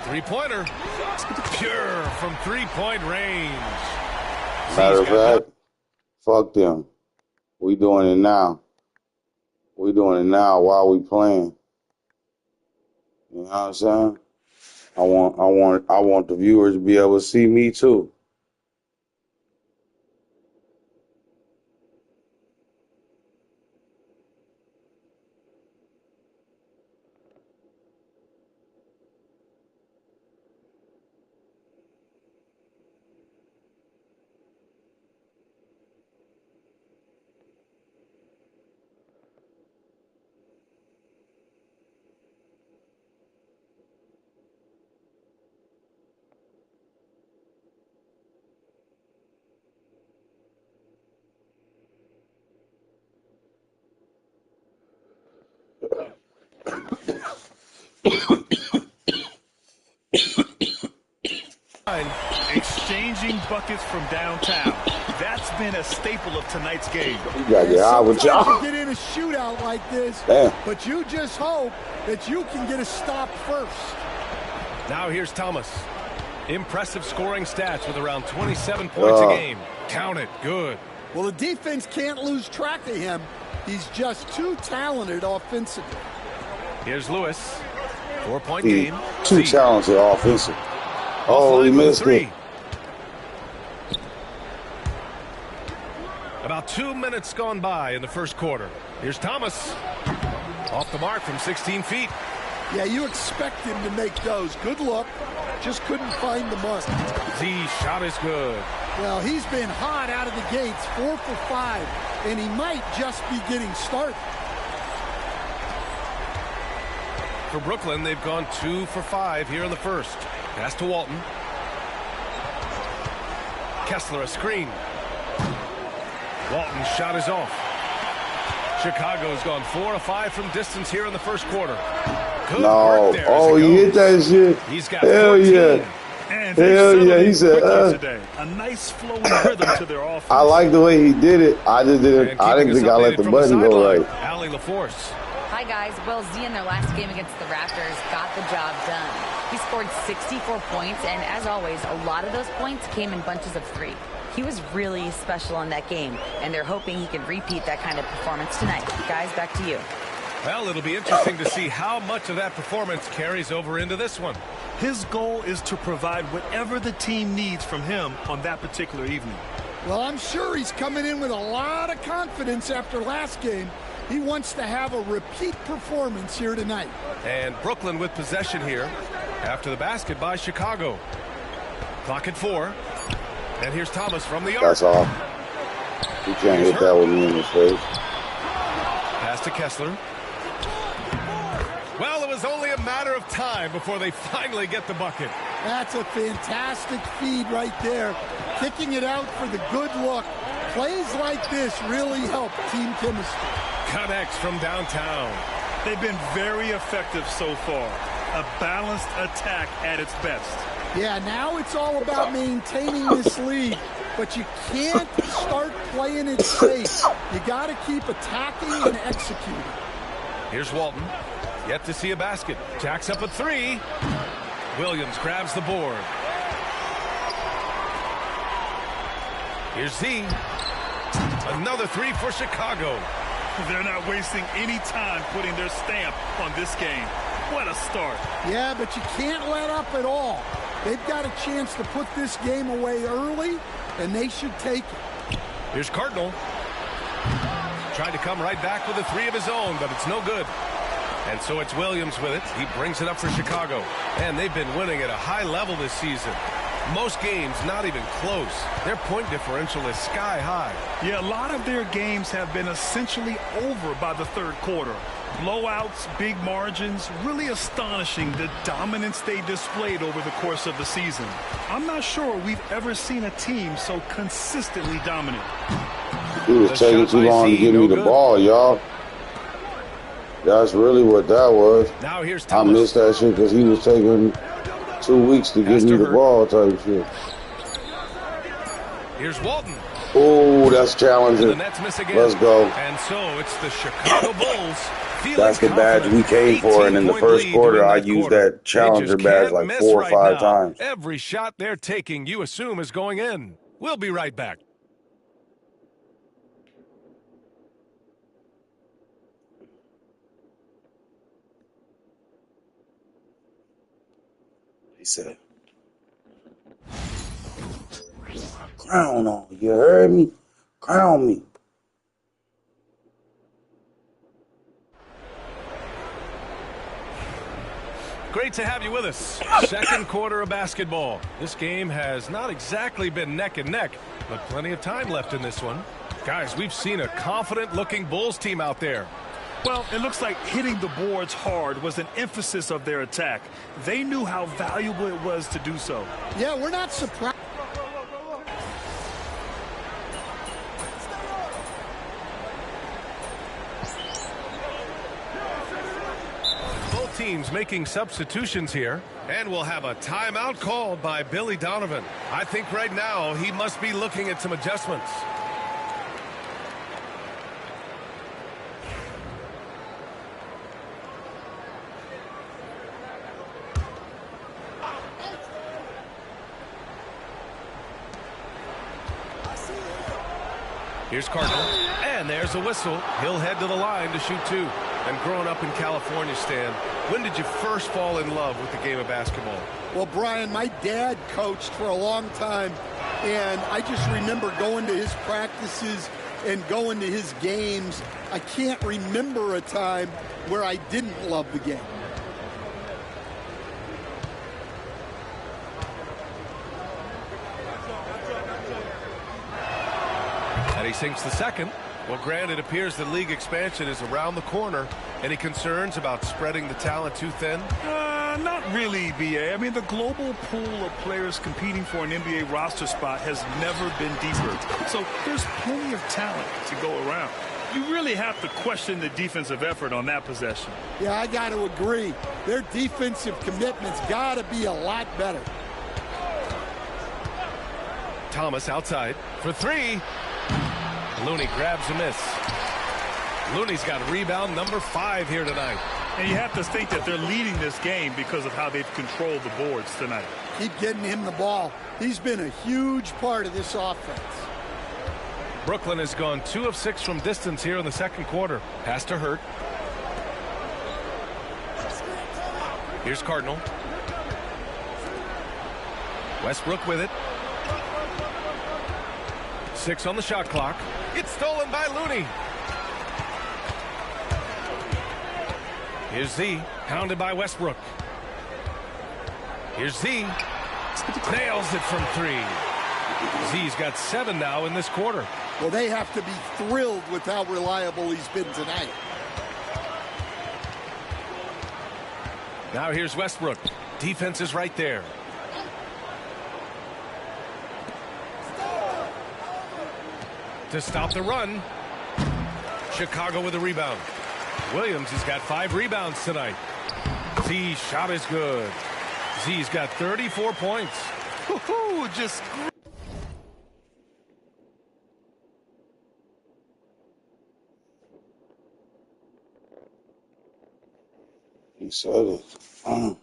Three-pointer. Pure from three-point range. Matter of fact, fuck them. We doing it now. We doing it now while we playing. You know what I'm saying? I want the viewers to be able to see me too. Exchanging buckets from downtown. That's been a staple of tonight's game. You gotta get high with y'all. You get in a shootout like this, but you just hope that you can get a stop first. Now here's Thomas. Impressive scoring stats with around 27 points a game. Count it. Good. Well, the defense can't lose track of him. He's just too talented offensively. Here's Lewis. 4-point game. Too talented offensive. Oh, he missed it. About 2 minutes gone by in the first quarter. Here's Thomas. Off the mark from 16 feet. Yeah, you expect him to make those. Good look. Just couldn't find the mark. Z shot is good. Well, he's been hot out of the gates, 4 for 5, and he might just be getting started. For Brooklyn, they've gone 2 for 5 here in the first. Pass to Walton. Kessler a screen. Walton's shot is off. Chicago's gone 4 of 5 from distance here in the first quarter. Good work there. Oh, he hit that shit. He's got Hell 14. Yeah. And hell yeah. He said, today. A nice flowing rhythm to their offense. I like the way he did it. I just didn't. I didn't think I let the button go right. Allie LaForce. Hi guys. Well, Z in their last game against the Raptors got the job done. He scored 64 points, and as always, a lot of those points came in bunches of 3. He was really special in that game, and they're hoping he can repeat that kind of performance tonight. Guys, back to you. Well, it'll be interesting to see how much of that performance carries over into this one. His goal is to provide whatever the team needs from him on that particular evening. Well, I'm sure he's coming in with a lot of confidence after last game. He wants to have a repeat performance here tonight. And Brooklyn with possession here after the basket by Chicago. Clock at 4. And here's Thomas from the arc. That's all. You can't hit that with me in the face. Pass to Kessler. Well, it was only a matter of time before they finally get the bucket. That's a fantastic feed right there. Kicking it out for the good look. Plays like this really help team chemistry. Connects from downtown. They've been very effective so far. A balanced attack at its best. Yeah, now it's all about maintaining this lead. But you can't start playing it safe. You got to keep attacking and executing. Here's Walton. Yet to see a basket. Jacks up a three. Williams grabs the board. Here's Z. Another three for Chicago. They're not wasting any time putting their stamp on this game. What a start. Yeah, but you can't let up at all. They've got a chance to put this game away early, and they should take it. Here's Cardinal. Tried to come right back with a three of his own, but it's no good. And so it's Williams with it. He brings it up for Chicago. And they've been winning at a high level this season. Most games not even close. Their point differential is sky high. Yeah, a lot of their games have been essentially over by the third quarter. Blowouts, big margins, really astonishing the dominance they displayed over the course of the season. I'm not sure we've ever seen a team so consistently dominant. He was taking too long to give me the ball, y'all. That's really what that was. Now here's I missed that shit because he was taking 2 weeks to give me the ball type shit. Here's Walton. Oh, that's challenging. The Nets miss again. Let's go. And so it's the Chicago Bulls. That's the badge we came for, and in the first quarter, I used that challenger badge like 4 or 5 times. Every shot they're taking, you assume, is going in. We'll be right back. He said, crown on, you heard me? Crown me. Great to have you with us. Second quarter of basketball. This game has not exactly been neck and neck, but plenty of time left in this one. Guys, we've seen a confident-looking Bulls team out there. Well, it looks like hitting the boards hard was an emphasis of their attack. They knew how valuable it was to do so. Yeah, we're not surprised. Both teams making substitutions here, and we'll have a timeout called by Billy Donovan. I think right now he must be looking at some adjustments. Here's Cardinal, and there's a whistle. He'll head to the line to shoot two. And growing up in California, Stan, when did you first fall in love with the game of basketball? Well, Brian, my dad coached for a long time, and I just remember going to his practices and going to his games. I can't remember a time where I didn't love the game. And he sinks the second. Well, Grant, it appears the league expansion is around the corner. Any concerns about spreading the talent too thin? Not really, B.A. I mean, the global pool of players competing for an NBA roster spot has never been deeper. So there's plenty of talent to go around. You really have to question the defensive effort on that possession. Yeah, I got to agree. Their defensive commitment's got to be a lot better. Thomas outside for three. Looney grabs a miss. Looney's got rebound number 5 here tonight. And you have to think that they're leading this game because of how they've controlled the boards tonight. Keep getting him the ball. He's been a huge part of this offense. Brooklyn has gone 2 of 6 from distance here in the second quarter. Has to hurt. Here's Cardinal. Westbrook with it. 6 on the shot clock. It's stolen by Looney. Here's Z, hounded by Westbrook. Here's Z. Nails it from 3. Z's got 7 now in this quarter. Well, they have to be thrilled with how reliable he's been tonight. Now here's Westbrook. Defense is right there. To stop the run. Chicago with a rebound. Williams has got 5 rebounds tonight. Z shot is good. Z's got 34 points. Just he said it.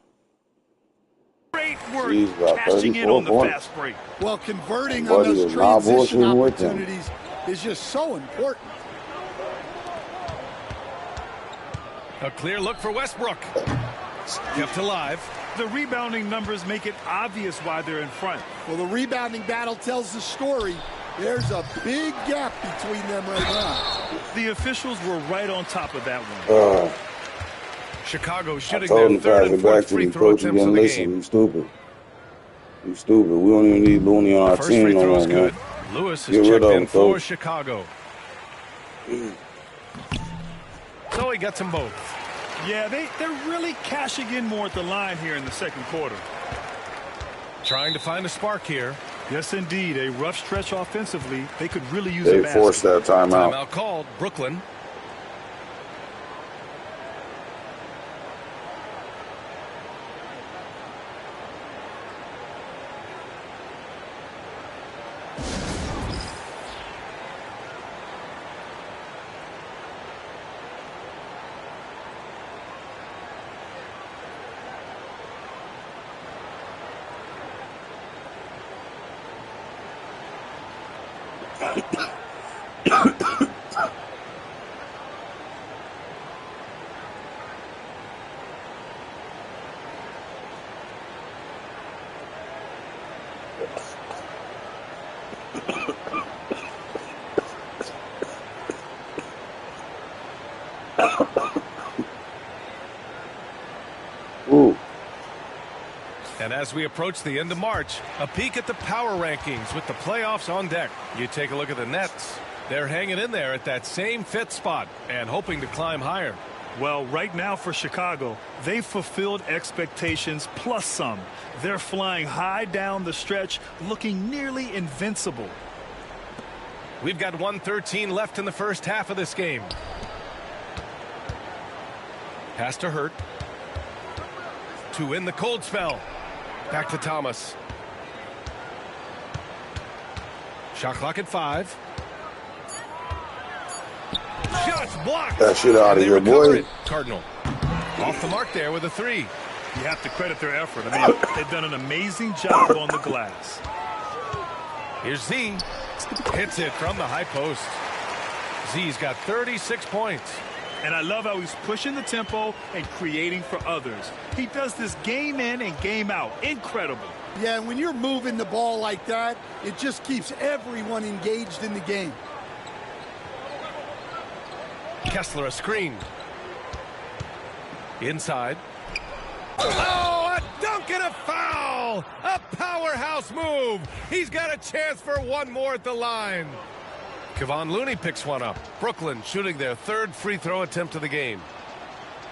Great work cashing in on the fast break. Well, converting on those transition opportunities is just so important. A clear look for Westbrook. Kept alive. The rebounding numbers make it obvious why they're in front. Well, the rebounding battle tells the story. There's a big gap between them right now. The officials were right on top of that one. Chicago shooting their third and fourth free throw attempts of the game. You stupid. You stupid. We don't even need Looney on our First team free no throw more, is good. man. Lewis has checked in for Chicago. So he gets them both. Yeah, they're really cashing in more at the line here in the second quarter. Trying to find a spark here. Yes, indeed. A rough stretch offensively. They could really use a basket. They forced that timeout. Timeout called. Brooklyn. Ooh. And as we approach the end of March, a peek at the power rankings with the playoffs on deck. You take a look at the Nets. They're hanging in there at that same 5th spot and hoping to climb higher. Well, right now for Chicago, they've fulfilled expectations plus some. They're flying high down the stretch, looking nearly invincible. We've got 1:13 left in the first half of this game. Pass to Hurt. To win the cold spell. Back to Thomas. Shot clock at 5. Shots blocked. That shit out of here, boy. Cardinal. Off the mark there with a 3. You have to credit their effort. I mean, they've done an amazing job on the glass. Here's Z. Hits it from the high post. Z's got 36 points. And I love how he's pushing the tempo and creating for others. He does this game in and game out. Incredible. Yeah, and when you're moving the ball like that, it just keeps everyone engaged in the game. Kessler a screen. Inside. Oh, a dunk and a foul! A powerhouse move! He's got a chance for one more at the line. Kevon Looney picks one up. Brooklyn shooting their 3rd free throw attempt of the game.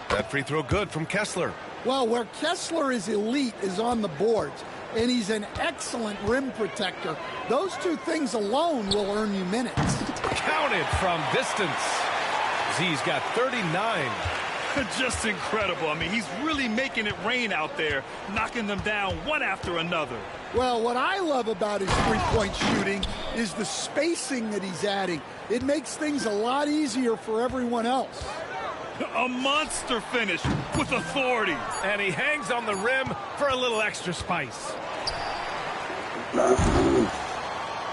That free throw good from Kessler. Well, where Kessler is elite is on the boards, and he's an excellent rim protector. Those 2 things alone will earn you minutes. Counted from distance. Z's got 39. Just incredible. I mean, he's really making it rain out there, knocking them down one after another. Well, what I love about his three-point shooting is the spacing that he's adding. It makes things a lot easier for everyone else. A monster finish with authority. And he hangs on the rim for a little extra spice.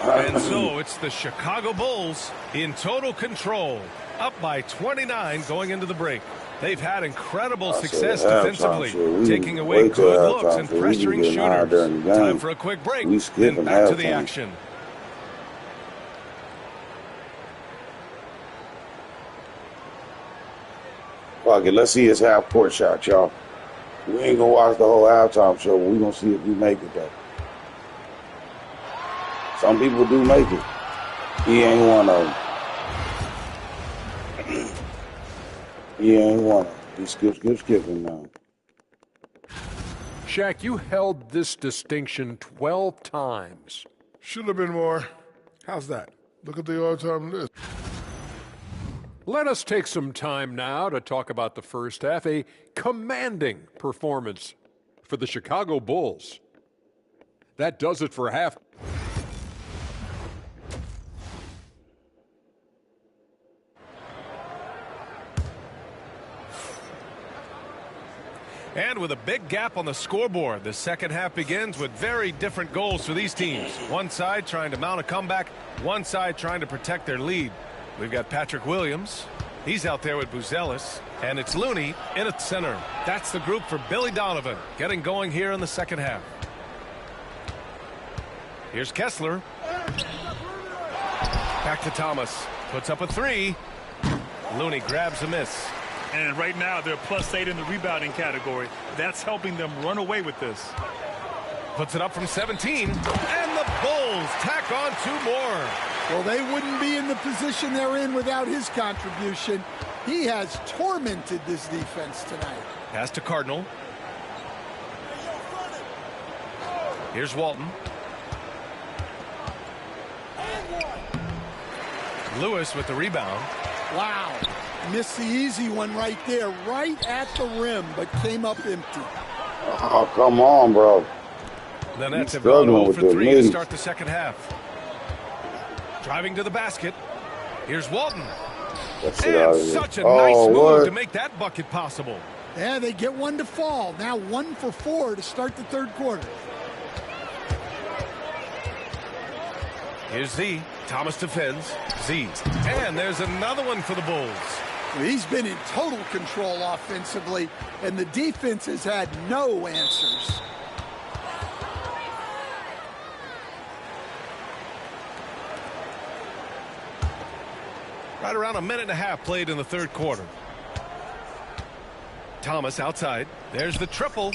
And so it's the Chicago Bulls in total control, up by 29 going into the break. They've had incredible success defensively, taking away good looks and pressuring shooters. Time for a quick break, then back to the action. Fuck it, let's see his half-court shot, y'all. We ain't gonna watch the whole halftime show, but we gonna see if we make it, though. Some people do make it. He ain't one of them. He ain't one of them. He skipping now. Shaq, you held this distinction 12 times. Should have been more. How's that? Look at the all-time list. Let us take some time now to talk about the first half. A commanding performance for the Chicago Bulls. That does it for half. And with a big gap on the scoreboard, the second half begins with very different goals for these teams. One side trying to mount a comeback, one side trying to protect their lead. We've got Patrick Williams. He's out there with Buzelis. And it's Looney in at center. That's the group for Billy Donovan getting going here in the second half. Here's Kessler. Back to Thomas. Puts up a three. Looney grabs a miss. And right now they're +8 in the rebounding category. That's helping them run away with this. Puts it up from 17. And the Bulls tack on 2 more. Well, they wouldn't be in the position they're in without his contribution. He has tormented this defense tonight. Pass to Cardinal. Here's Walton. Lewis with the rebound. Wow. Missed the easy one right there, right at the rim, but came up empty. Oh, come on, bro. The Nets have gone 0 for 3 to start the second half. Driving to the basket. Here's Walton. And such a nice move to make that bucket possible. Yeah, they get one to fall. Now 1 for 4 to start the third quarter. Here's Z. Thomas defends. Z. And there's another one for the Bulls. He's been in total control offensively, and the defense has had no answers. Right around 1.5 minutes played in the third quarter. Thomas outside. There's the triple.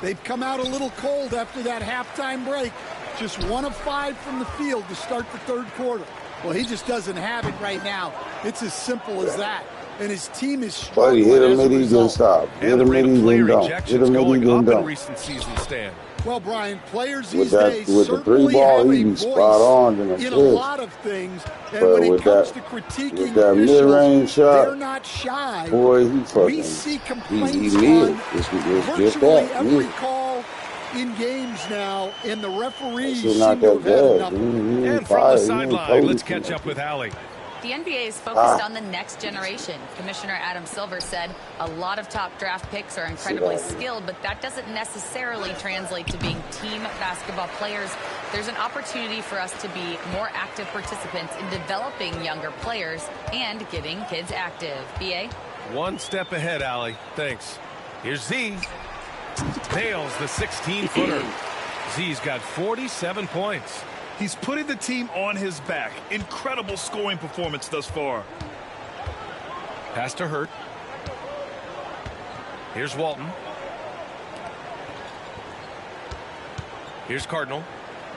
They've come out a little cold after that halftime break. Just 1 of 5 from the field to start the third quarter. Well, he just doesn't have it right now. It's as simple as that. And his team is struggling. Hit him mid, he didn't stop. Hit him mid, he didn't don't. Hit him mid, he didn't don't. Recent season stand. Well, Brian, players these days with the 3-ball, he be spot on in a lot of things. And but when it comes to critiquing that mid-range shot, they're not shy. Boy, he fucking. We see complaints on virtually every call in games now, and the referees seem to have had enough. And from the sideline, let's catch up with Allie. The NBA is focused on the next generation. Commissioner Adam Silver said a lot of top draft picks are incredibly skilled, but that doesn't necessarily translate to being team basketball players. There's an opportunity for us to be more active participants in developing younger players and getting kids active. BA? One step ahead, Allie. Thanks. Here's Z. Nails the 16-footer. Z's got 47 points. He's putting the team on his back. Incredible scoring performance thus far. Pass to Hurt. Here's Walton. Here's Cardinal,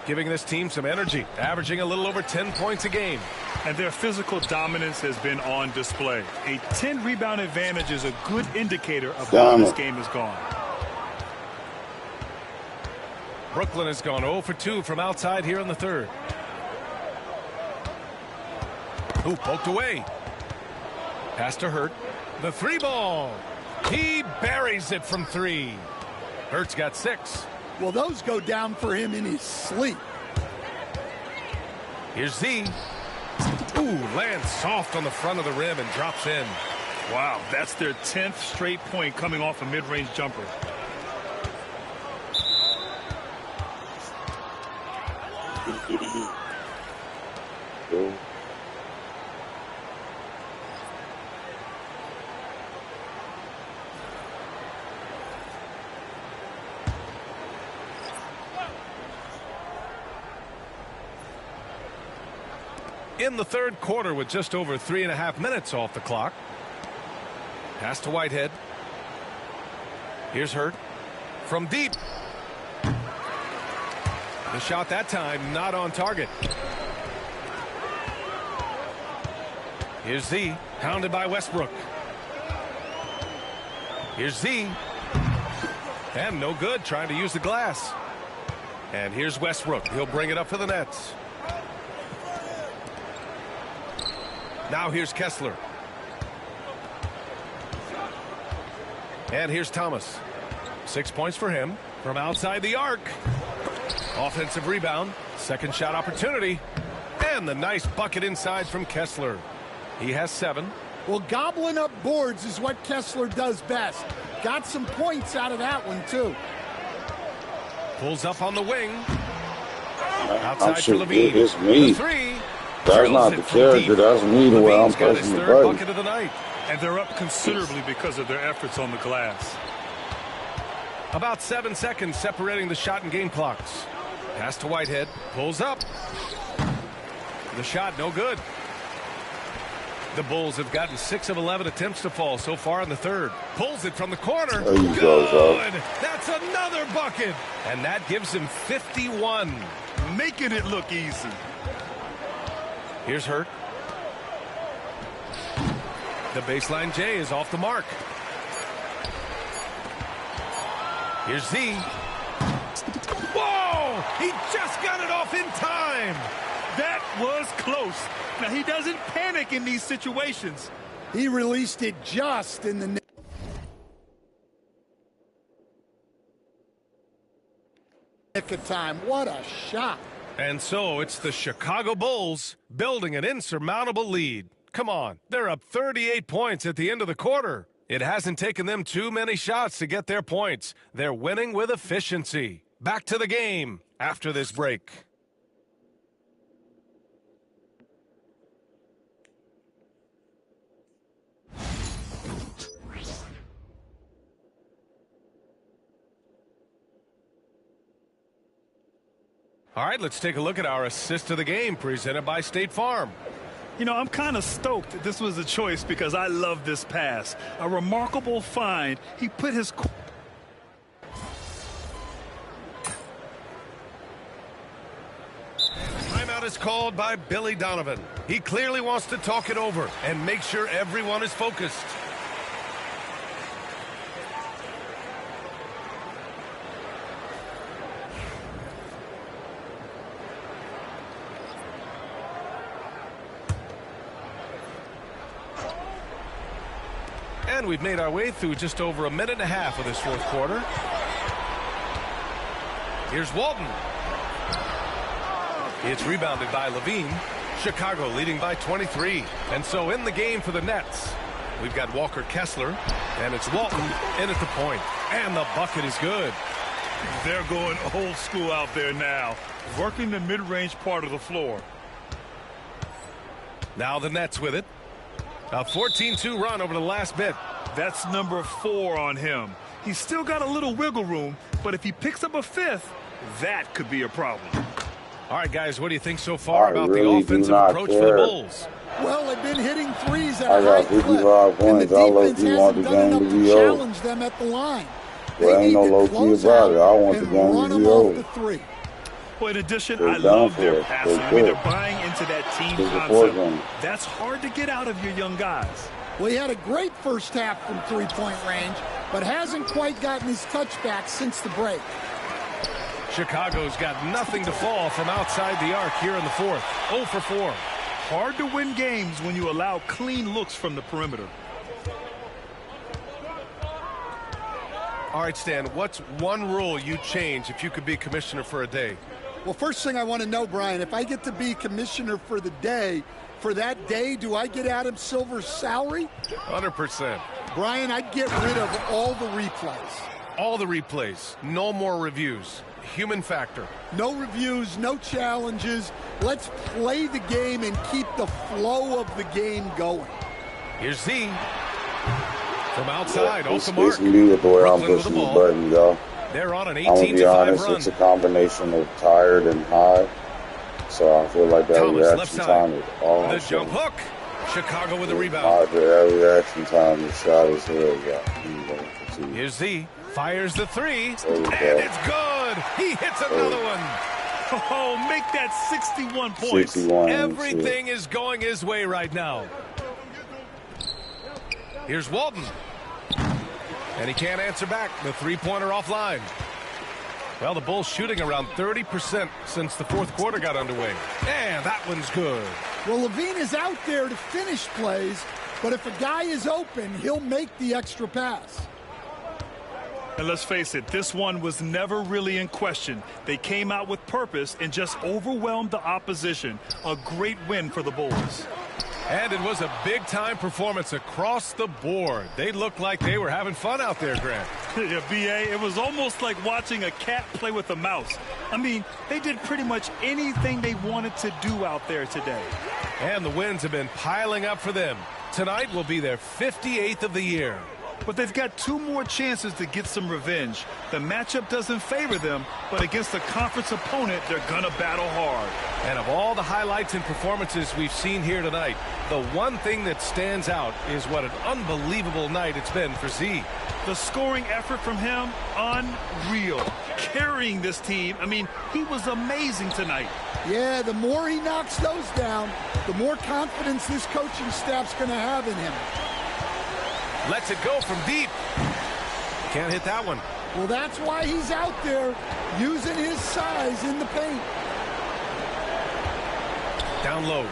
giving this team some energy, averaging a little over 10 points a game. And their physical dominance has been on display. A 10-rebound advantage is a good indicator of how this game has gone. Brooklyn has gone 0 for 2 from outside here in the third. Ooh, poked away. Pass to Hurt. The 3-ball. He buries it from 3. Hurt's got 6. Well, those go down for him in his sleep. Here's Z. Ooh, lands soft on the front of the rim and drops in. Wow, that's their 10th straight point coming off a mid-range jumper. In the third quarter with just over 3.5 minutes off the clock. Pass to Whitehead. Here's Hurt. From deep. The shot that time not on target. Here's Z. Pounded by Westbrook. Here's Z. And no good, trying to use the glass. And here's Westbrook. He'll bring it up for the Nets. Now here's Kessler. And here's Thomas. 6 points for him from outside the arc. Offensive rebound. Second shot opportunity. And the nice bucket inside from Kessler. He has 7. Well, gobbling up boards is what Kessler does best. Got some points out of that one, too. Pulls up on the wing. Outside to Levine. It's me. The 3. That's not the character. That's me the way I'm pressing the button. Bucket of the night. And they're up considerably because of their efforts on the glass. About 7 seconds separating the shot and game clocks. Pass to Whitehead. Pulls up. The shot no good. The Bulls have gotten 6 of 11 attempts to fall so far in the third. Pulls it from the corner. There you go, good. That's another bucket. And that gives him 51. Making it look easy. Here's Hurt. The baseline J is off the mark. Here's Z. Whoa! He just got it off in time. That was close. Now, he doesn't panic in these situations. He released it just in the nick of time. What a shot. And so it's the Chicago Bulls building an insurmountable lead. Come on, they're up 38 points at the end of the quarter. It hasn't taken them too many shots to get their points. They're winning with efficiency. Back to the game after this break. All right, let's take a look at our assist of the game presented by State Farm. You know, I'm kind of stoked that this was a choice because I love this pass. A remarkable find. He put his... Timeout is called by Billy Donovan. He clearly wants to talk it over and make sure everyone is focused. And we've made our way through just over a minute and a half of this fourth quarter. Here's Walton. It's rebounded by Levine. Chicago leading by 23. And so in the game for the Nets, we've got Walker Kessler, and it's Walton in at the point. And the bucket is good. They're going old school out there now, working the mid-range part of the floor. Now the Nets with it. A 14-2 run over the last bit. That's number 4 on him. He's still got a little wiggle room, but if he picks up a 5th, that could be a problem. All right, guys, what do you think so far about the offensive approach for the Bulls? Well, they've been hitting threes at a high clip, and the defense hasn't done enough to challenge them at the line. Well, ain't no low key about it. I want the game run to them be off over. the 3. Well, in addition, I love their passing. I mean, they're buying into that team concept. That's hard to get out of your young guys. Well, he had a great first half from three-point range, but hasn't quite gotten his touchback since the break. Chicago's got nothing to fall from outside the arc here in the fourth. 0 for 4. Hard to win games when you allow clean looks from the perimeter. All right, Stan, what's one rule you'd change if you could be commissioner for a day? Well, first thing I want to know, Brian, if I get to be commissioner for the day, for that day, do I get Adam Silver's salary? 100%. Brian, I'd get rid of all the replays. All the replays. No more reviews. Human factor. No reviews, no challenges. Let's play the game and keep the flow of the game going. Here's Z. From outside, off the mark. It's me with the way I'm pushing the button, y'all. They're on an 18-5 I'm gonna be honest, run. it's a combination of tired and high. So I feel like that Thomas, reaction time is all the jump hook. Chicago with the rebound. That reaction time is shot as hell, y'all. Here's Z. Fires the 3. And it's good. He hits another one. Oh, make that 61 points. 61, everything is going his way right now. Here's Walton. And he can't answer back. The three-pointer offline. Well, the Bulls shooting around 30% since the fourth quarter got underway. And that one's good. Well, Levine is out there to finish plays, but if a guy is open, he'll make the extra pass. And let's face it, this one was never really in question. They came out with purpose and just overwhelmed the opposition. A great win for the Bulls. And it was a big-time performance across the board. They looked like they were having fun out there, Grant. Yeah, B.A., it was almost like watching a cat play with a mouse. I mean, they did pretty much anything they wanted to do out there today. And the wins have been piling up for them. Tonight will be their 58th of the year. But they've got 2 more chances to get some revenge. The matchup doesn't favor them, but against a conference opponent, they're going to battle hard. And of all the highlights and performances we've seen here tonight, the one thing that stands out is what an unbelievable night it's been for Z. The scoring effort from him, unreal. Carrying this team, I mean, he was amazing tonight. Yeah, the more he knocks those down, the more confidence this coaching staff's going to have in him. Lets it go from deep. Can't hit that one. Well, that's why he's out there using his size in the paint. Down low.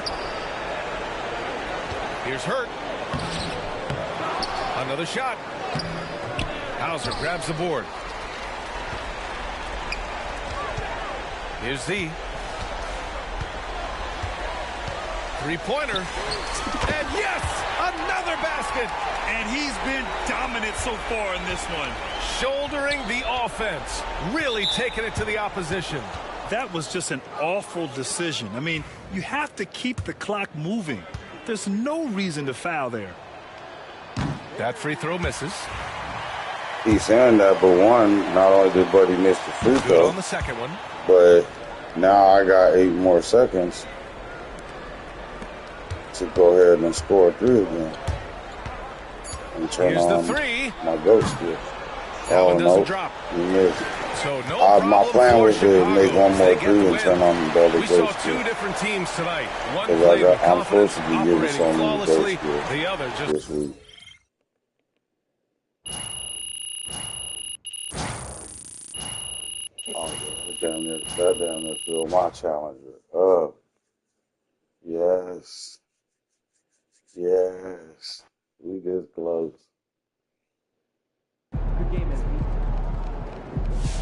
Here's Hurt. Another shot. Hauser grabs the board. Here's Z. Three-pointer. And yes, another basket. And he's been dominant so far in this one. Shouldering the offense. Really taking it to the opposition. That was just an awful decision. I mean, you have to keep the clock moving. There's no reason to foul there. That free throw misses. He's saying that, but one, not only did Buddy miss the free throw on the second one, but now I got 8 more seconds to go ahead and score 3 again. And turn here's on the three. My ghost skill. That one doesn't drop. He missed. So no My plan was to Chicago make 1 more 3 and turn on the other We saw ghost 2 skill. different teams tonight. One Because played with I'm supposed confidence, to be getting operating so many ghost flawlessly. skills The other just this week. Oh, yeah, that damn near filled my challenger up. Yes. Yes. We this close. Good game, MP.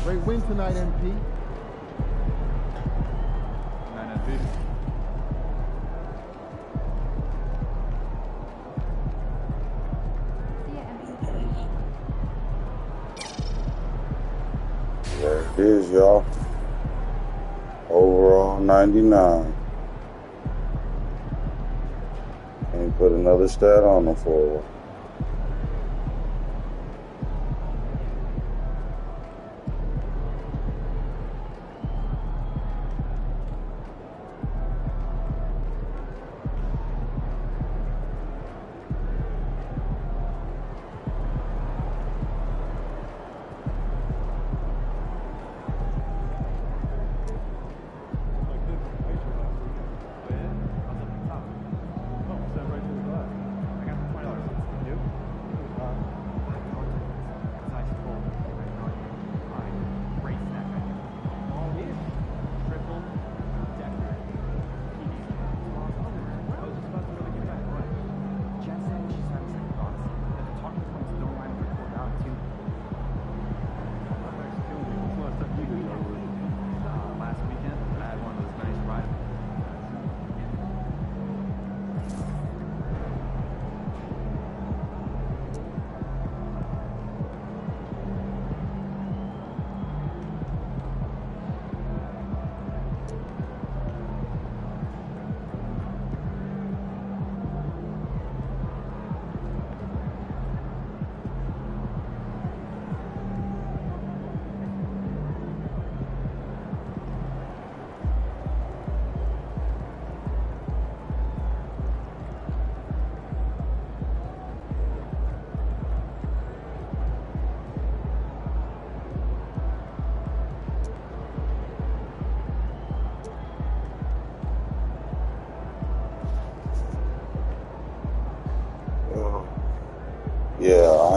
Great win tonight, MP. There it is, y'all. Overall 99. And put another stat on the forward.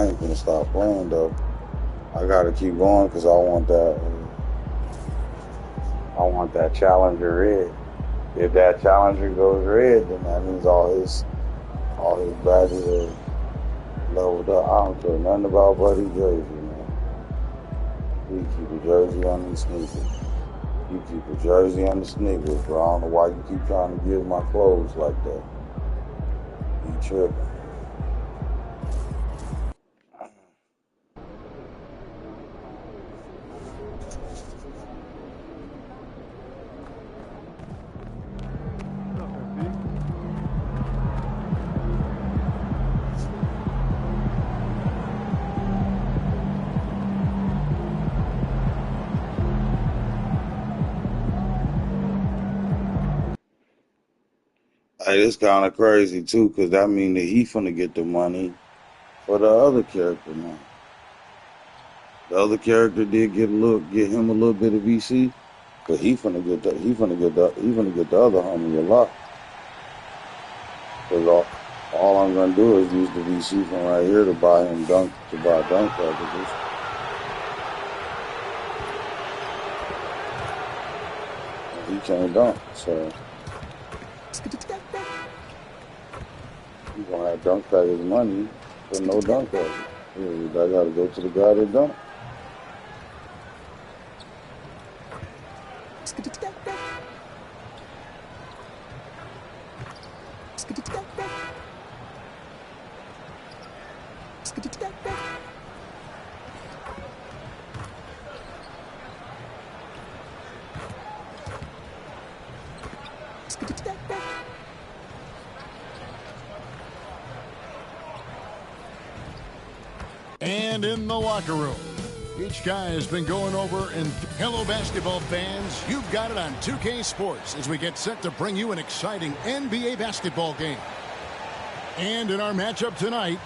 I ain't gonna stop playing though. I gotta keep going because I want that Challenger red. If that Challenger goes red, then that means all his badges are leveled up. I don't care nothing about Buddy jersey, man. You keep a jersey on the sneakers. You keep a jersey on the sneakers, bro. I don't know why you keep trying to give my clothes like that. You tripping. Hey, this kind of crazy too, because that means that he finna get the money for the other character now. The other character did get him a little bit of VC, but he finna get the other homie a lot. Cause all I'm gonna do is use the VC from right here to buy dunk packages. And he can't dunk, so. You're gonna have dunk package money for no dunk package. I gotta go to the guy that dunk. And in the locker room, each guy has been going over and hello basketball fans, you've got it on 2K Sports as we get set to bring you an exciting NBA basketball game. And in our matchup tonight,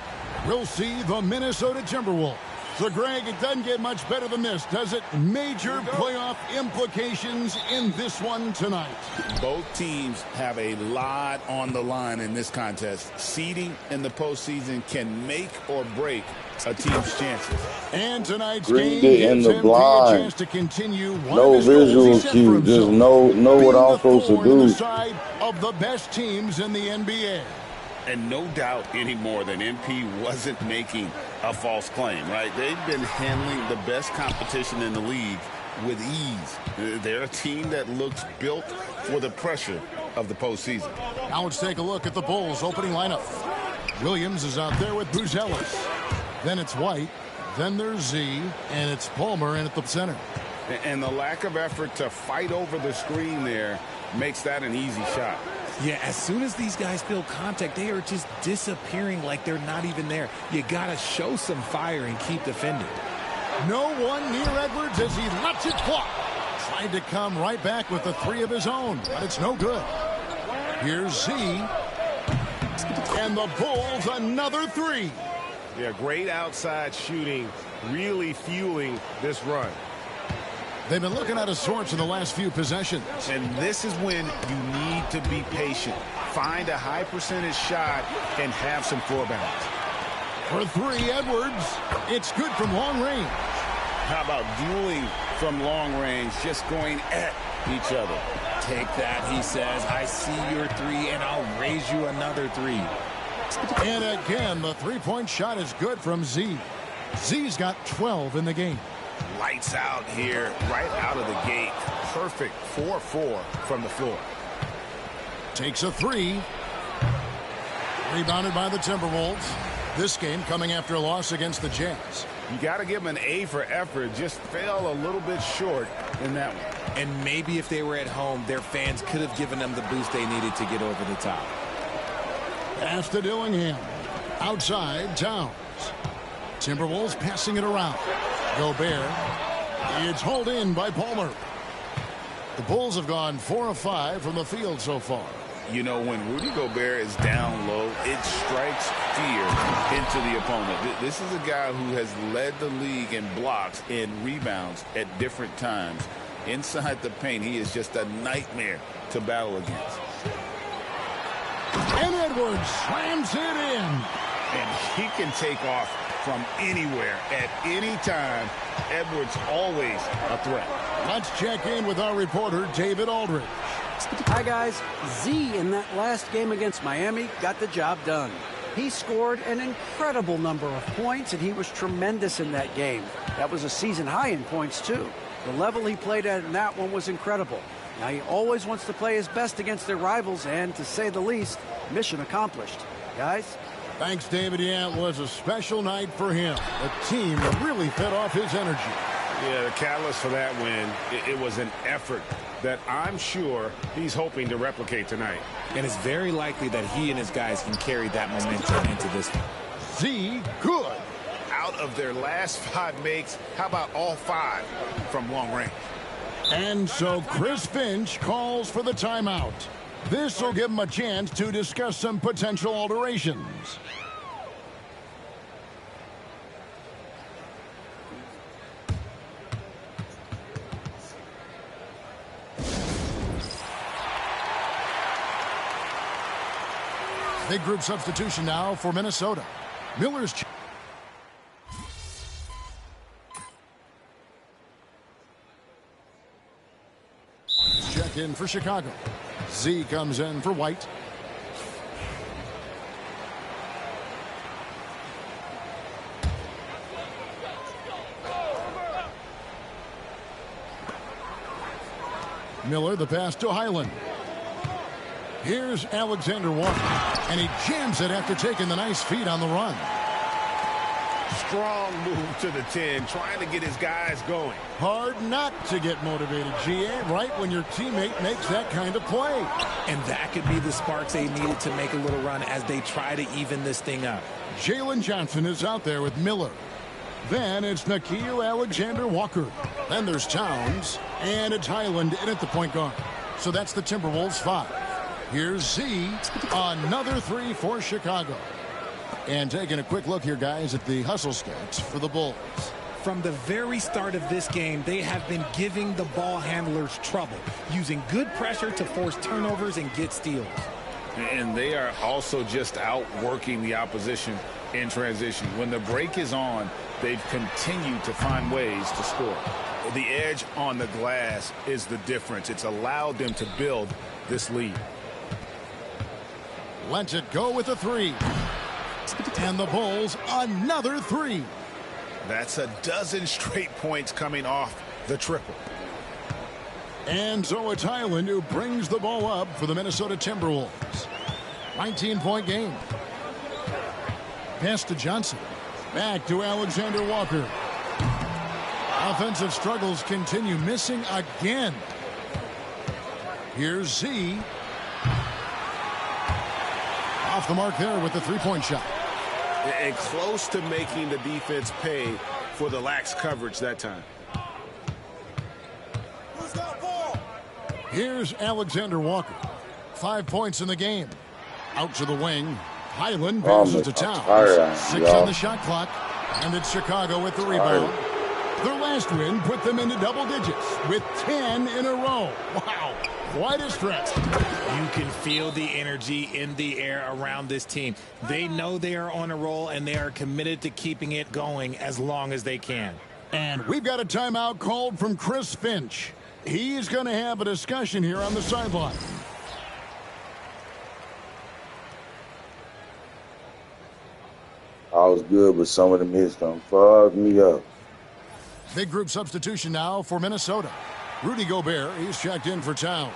we'll see the Minnesota Timberwolves. So Greg, it doesn't get much better than this, does it? Major playoff implications in this one tonight. Both teams have a lot on the line in this contest. Seeding in the postseason can make or break a team's chances. And tonight's Read game it in gives the MP a blind. chance to continue one No of his goals visual he set for cue. Just himself, know what being I'm the supposed to thorn in do. the side of the best teams in the NBA. And no doubt anymore that MP wasn't making a false claim, right? They've been handling the best competition in the league with ease. They're a team that looks built for the pressure of the postseason. Now let's take a look at the Bulls opening lineup. Williams is out there with Buzelis. Then it's White. Then there's Z. And it's Palmer in at the center. And the lack of effort to fight over the screen there makes that an easy shot. Yeah, as soon as these guys feel contact, they are just disappearing like they're not even there. You got to show some fire and keep defending. No one near Edwards as he lets it fly. Tried to come right back with a three of his own, but it's no good. Here's Z. And the Bulls another three. Yeah, great outside shooting, really fueling this run. They've been looking out of sorts in the last few possessions. And this is when you need to be patient. Find a high percentage shot and have some floor balance. For three, Edwards. It's good from long range. How about dueling from long range, just going at each other? Take that, he says. I see your three, and I'll raise you another three. And again, the three-point shot is good from Z. Z's got 12 in the game. Lights out here, right out of the gate. Perfect 4-4 from the floor. Takes a three. Rebounded by the Timberwolves. This game coming after a loss against the Jazz. You got to give them an A for effort. Just fell a little bit short in that one. And maybe if they were at home, their fans could have given them the boost they needed to get over the top. Pass to Dillingham. Outside, Towns. Timberwolves passing it around. Gobert. It's hauled in by Palmer. The Bulls have gone 4 of 5 from the field so far. You know, when Rudy Gobert is down low, it strikes fear into the opponent. This is a guy who has led the league in blocks and rebounds at different times. Inside the paint, he is just a nightmare to battle against. And Edwards slams it in. And he can take off from anywhere at any time. Edwards always a threat. Let's check in with our reporter, David Aldridge. Hi, guys. Z in that last game against Miami got the job done. He scored an incredible number of points, and he was tremendous in that game. That was a season high in points, too. The level he played at in that one was incredible. Now, he always wants to play his best against their rivals, and to say the least, mission accomplished. Guys? Thanks, David. Yeah, it was a special night for him. The team really fed off his energy. Yeah, the catalyst for that win, it was an effort that I'm sure he's hoping to replicate tonight. And it's very likely that he and his guys can carry that momentum into this one. Z, good. Out of their last 5 makes, how about all 5 from long range? And so Chris Finch calls for the timeout. This will give him a chance to discuss some potential alterations. Big group substitution now for Minnesota. Miller's check in for Chicago. Z comes in for White. Miller, the pass to Highland. Here's Alexander Walker, and he jams it after taking the nice feed on the run. Strong move to the 10, trying to get his guys going. Hard not to get motivated, GA, right when your teammate makes that kind of play. And that could be the sparks they needed to make a little run as they try to even this thing up. Jalen Johnson is out there with Miller. Then it's Nickeil Alexander-Walker. Then there's Towns, and it's Highland in at the point guard. So that's the Timberwolves 5. Here's Z, another 3 for Chicago. And taking a quick look here, guys, at the hustle stats for the Bulls. From the very start of this game, they have been giving the ball handlers trouble, using good pressure to force turnovers and get steals. And they are also just outworking the opposition in transition. When the break is on, they've continued to find ways to score. The edge on the glass is the difference. It's allowed them to build this lead. Lets it go with a 3. And the Bulls, another 3. That's a dozen straight points coming off the triple. And so it's Highland who brings the ball up for the Minnesota Timberwolves. 19-point game. Pass to Johnson. Back to Alexander Walker. Offensive struggles continue, missing again. Here's Z. Off the mark there with the three-point shot. And close to making the defense pay for the lax coverage that time. Here's Alexander Walker. 5 points in the game. Out to the wing. Highland passes to Towns. 6 on the shot clock. And it's Chicago with the rebound. Their last win put them into double digits with 10 in a row. Wow. Quite a stretch. You can feel the energy in the air around this team. They know they are on a roll, and they are committed to keeping it going as long as they can. And we've got a timeout called from Chris Finch. He's going to have a discussion here on the sideline. I was good, but some of them hits done fucked me up. Big group substitution now for Minnesota. Rudy Gobert, he's checked in for Towns.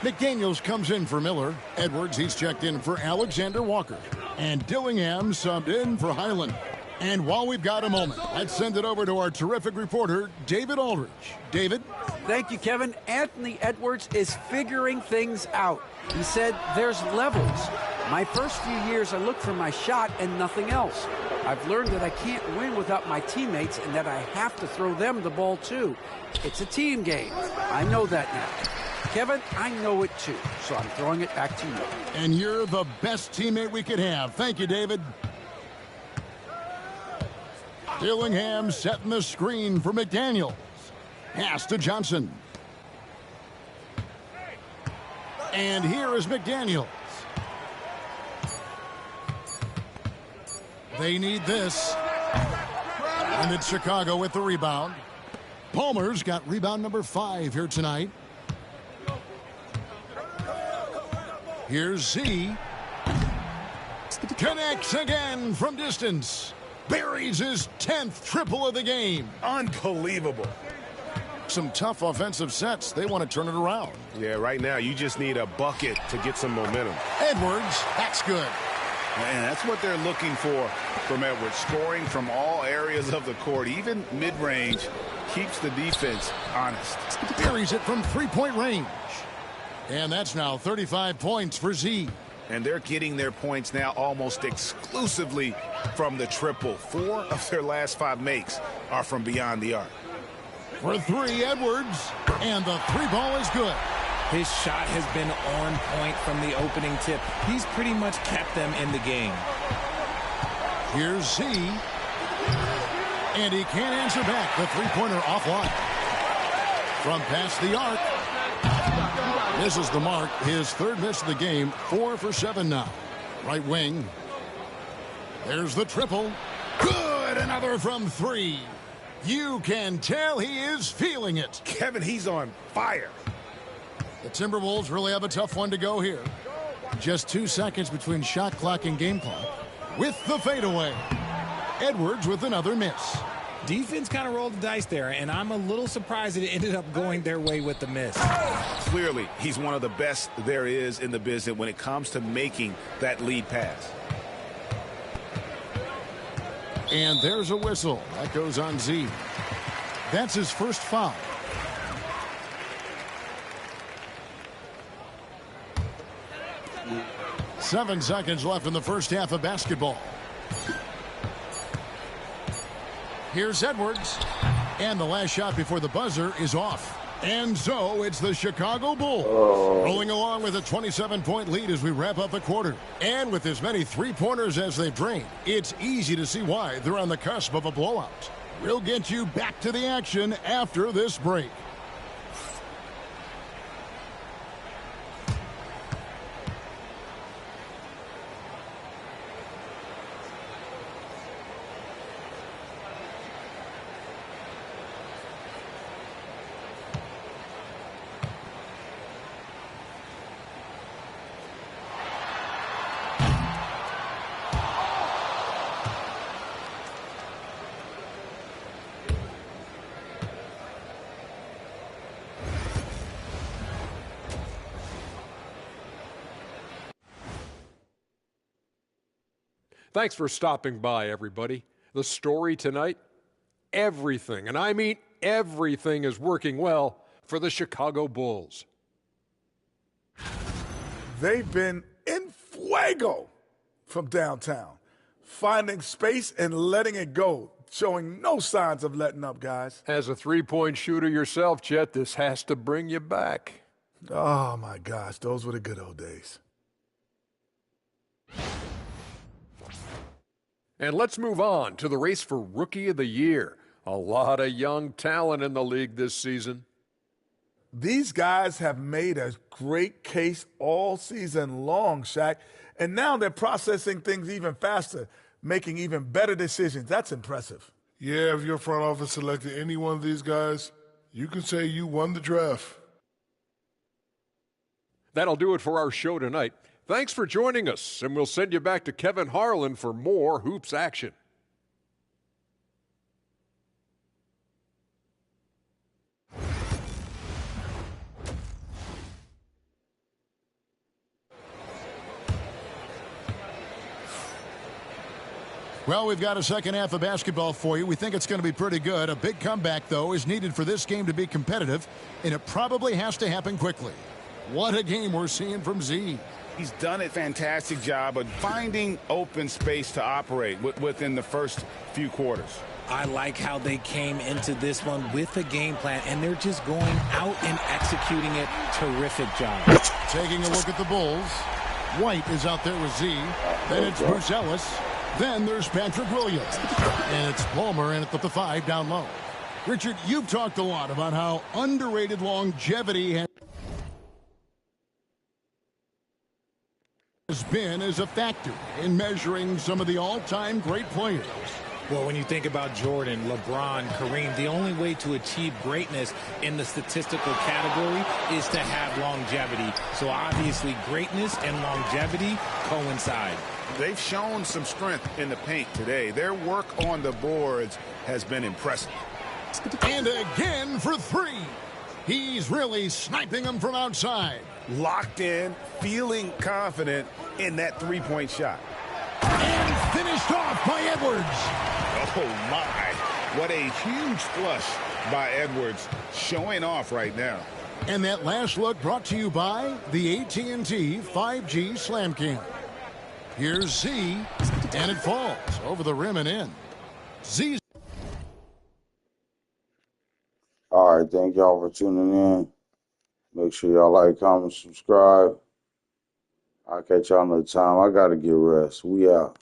McDaniels comes in for Miller. Edwards, he's checked in for Alexander Walker. And Dillingham subbed in for Highland. And while we've got a moment, let's send it over to our terrific reporter, David Aldridge. David? Thank you, Kevin. Anthony Edwards is figuring things out. He said there's levels. My first few years, I looked for my shot and nothing else. I've learned that I can't win without my teammates and that I have to throw them the ball, too. It's a team game. I know that now. Kevin, I know it, too, so I'm throwing it back to you. And you're the best teammate we could have. Thank you, David. Dillingham setting the screen for McDaniels. Pass to Johnson. And here is McDaniels. They need this. And it's Chicago with the rebound. Palmer's got rebound number 5 here tonight. Here's Z. Connects again from distance. Buries his 10th triple of the game. Unbelievable. Some tough offensive sets. They want to turn it around. Yeah, right now you just need a bucket to get some momentum. Edwards, that's good. And that's what they're looking for from Edwards. Scoring from all areas of the court, even mid-range, keeps the defense honest. Buries it from three-point range. And that's now 35 points for Z. And they're getting their points now almost exclusively from the triple. 4 of their last 5 makes are from beyond the arc. For 3, Edwards. And the 3-ball is good. His shot has been on point from the opening tip. He's pretty much kept them in the game. Here's Z. And he can't answer back. The three-pointer offline. From past the arc. Misses the mark. His 3rd miss of the game. 4 for 7 now. Right wing. There's the triple. Good. Another from 3. You can tell he is feeling it. Kevin, he's on fire. The Timberwolves really have a tough one to go here. Just 2 seconds between shot clock and game clock. With the fadeaway. Edwards with another miss. Defense kind of rolled the dice there, and I'm a little surprised it ended up going their way with the miss. Clearly, he's one of the best there is in the business when it comes to making that lead pass. And there's a whistle. That goes on Z. That's his first foul. Seven seconds left in the first half of basketball. Here's Edwards. And the last shot before the buzzer is off. And so it's the Chicago Bulls rolling along with a 27-point lead as we wrap up the quarter. And with as many three-pointers as they've drained, it's easy to see why they're on the cusp of a blowout. We'll get you back to the action after this break. Thanks for stopping by, everybody. The story tonight, everything, and I mean everything, is working well for the Chicago Bulls. They've been in fuego from downtown, finding space and letting it go, showing no signs of letting up, guys. As a three-point shooter yourself, Chet, this has to bring you back. Oh, my gosh, those were the good old days. And let's move on to the race for Rookie of the Year. A lot of young talent in the league this season. These guys have made a great case all season long, Shaq, and now they're processing things even faster, making even better decisions. That's impressive. Yeah, if your front office selected any one of these guys, you can say you won the draft. That'll do it for our show tonight. Thanks for joining us, and we'll send you back to Kevin Harlan for more hoops action. Well, we've got a second half of basketball for you. We think it's going to be pretty good. A big comeback, though, is needed for this game to be competitive, and it probably has to happen quickly. What a game we're seeing from Z. He's done a fantastic job of finding open space to operate within the first few quarters. I like how they came into this one with a game plan, and they're just going out and executing it. Terrific job. Taking a look at the Bulls. White is out there with Z. Then it's Bruce Ellis. Then there's Patrick Williams. And it's Palmer in at the 5 down low. Richard, you've talked a lot about how underrated longevity has been as a factor in measuring some of the all-time great players. Well, when you think about Jordan, LeBron, Kareem, the only way to achieve greatness in the statistical category is to have longevity. So obviously greatness and longevity coincide. They've shown some strength in the paint today. Their work on the boards has been impressive. And again for three. He's really sniping them from outside. Locked in, feeling confident in that three-point shot. And finished off by Edwards. Oh, my. What a huge flush by Edwards, showing off right now. And that last look brought to you by the AT&T 5G Slam Cam. Here's Z, and it falls over the rim and in. Z. All right, thank y'all for tuning in. Make sure y'all like, comment, subscribe. I'll catch y'all another time. I got to get rest. We out.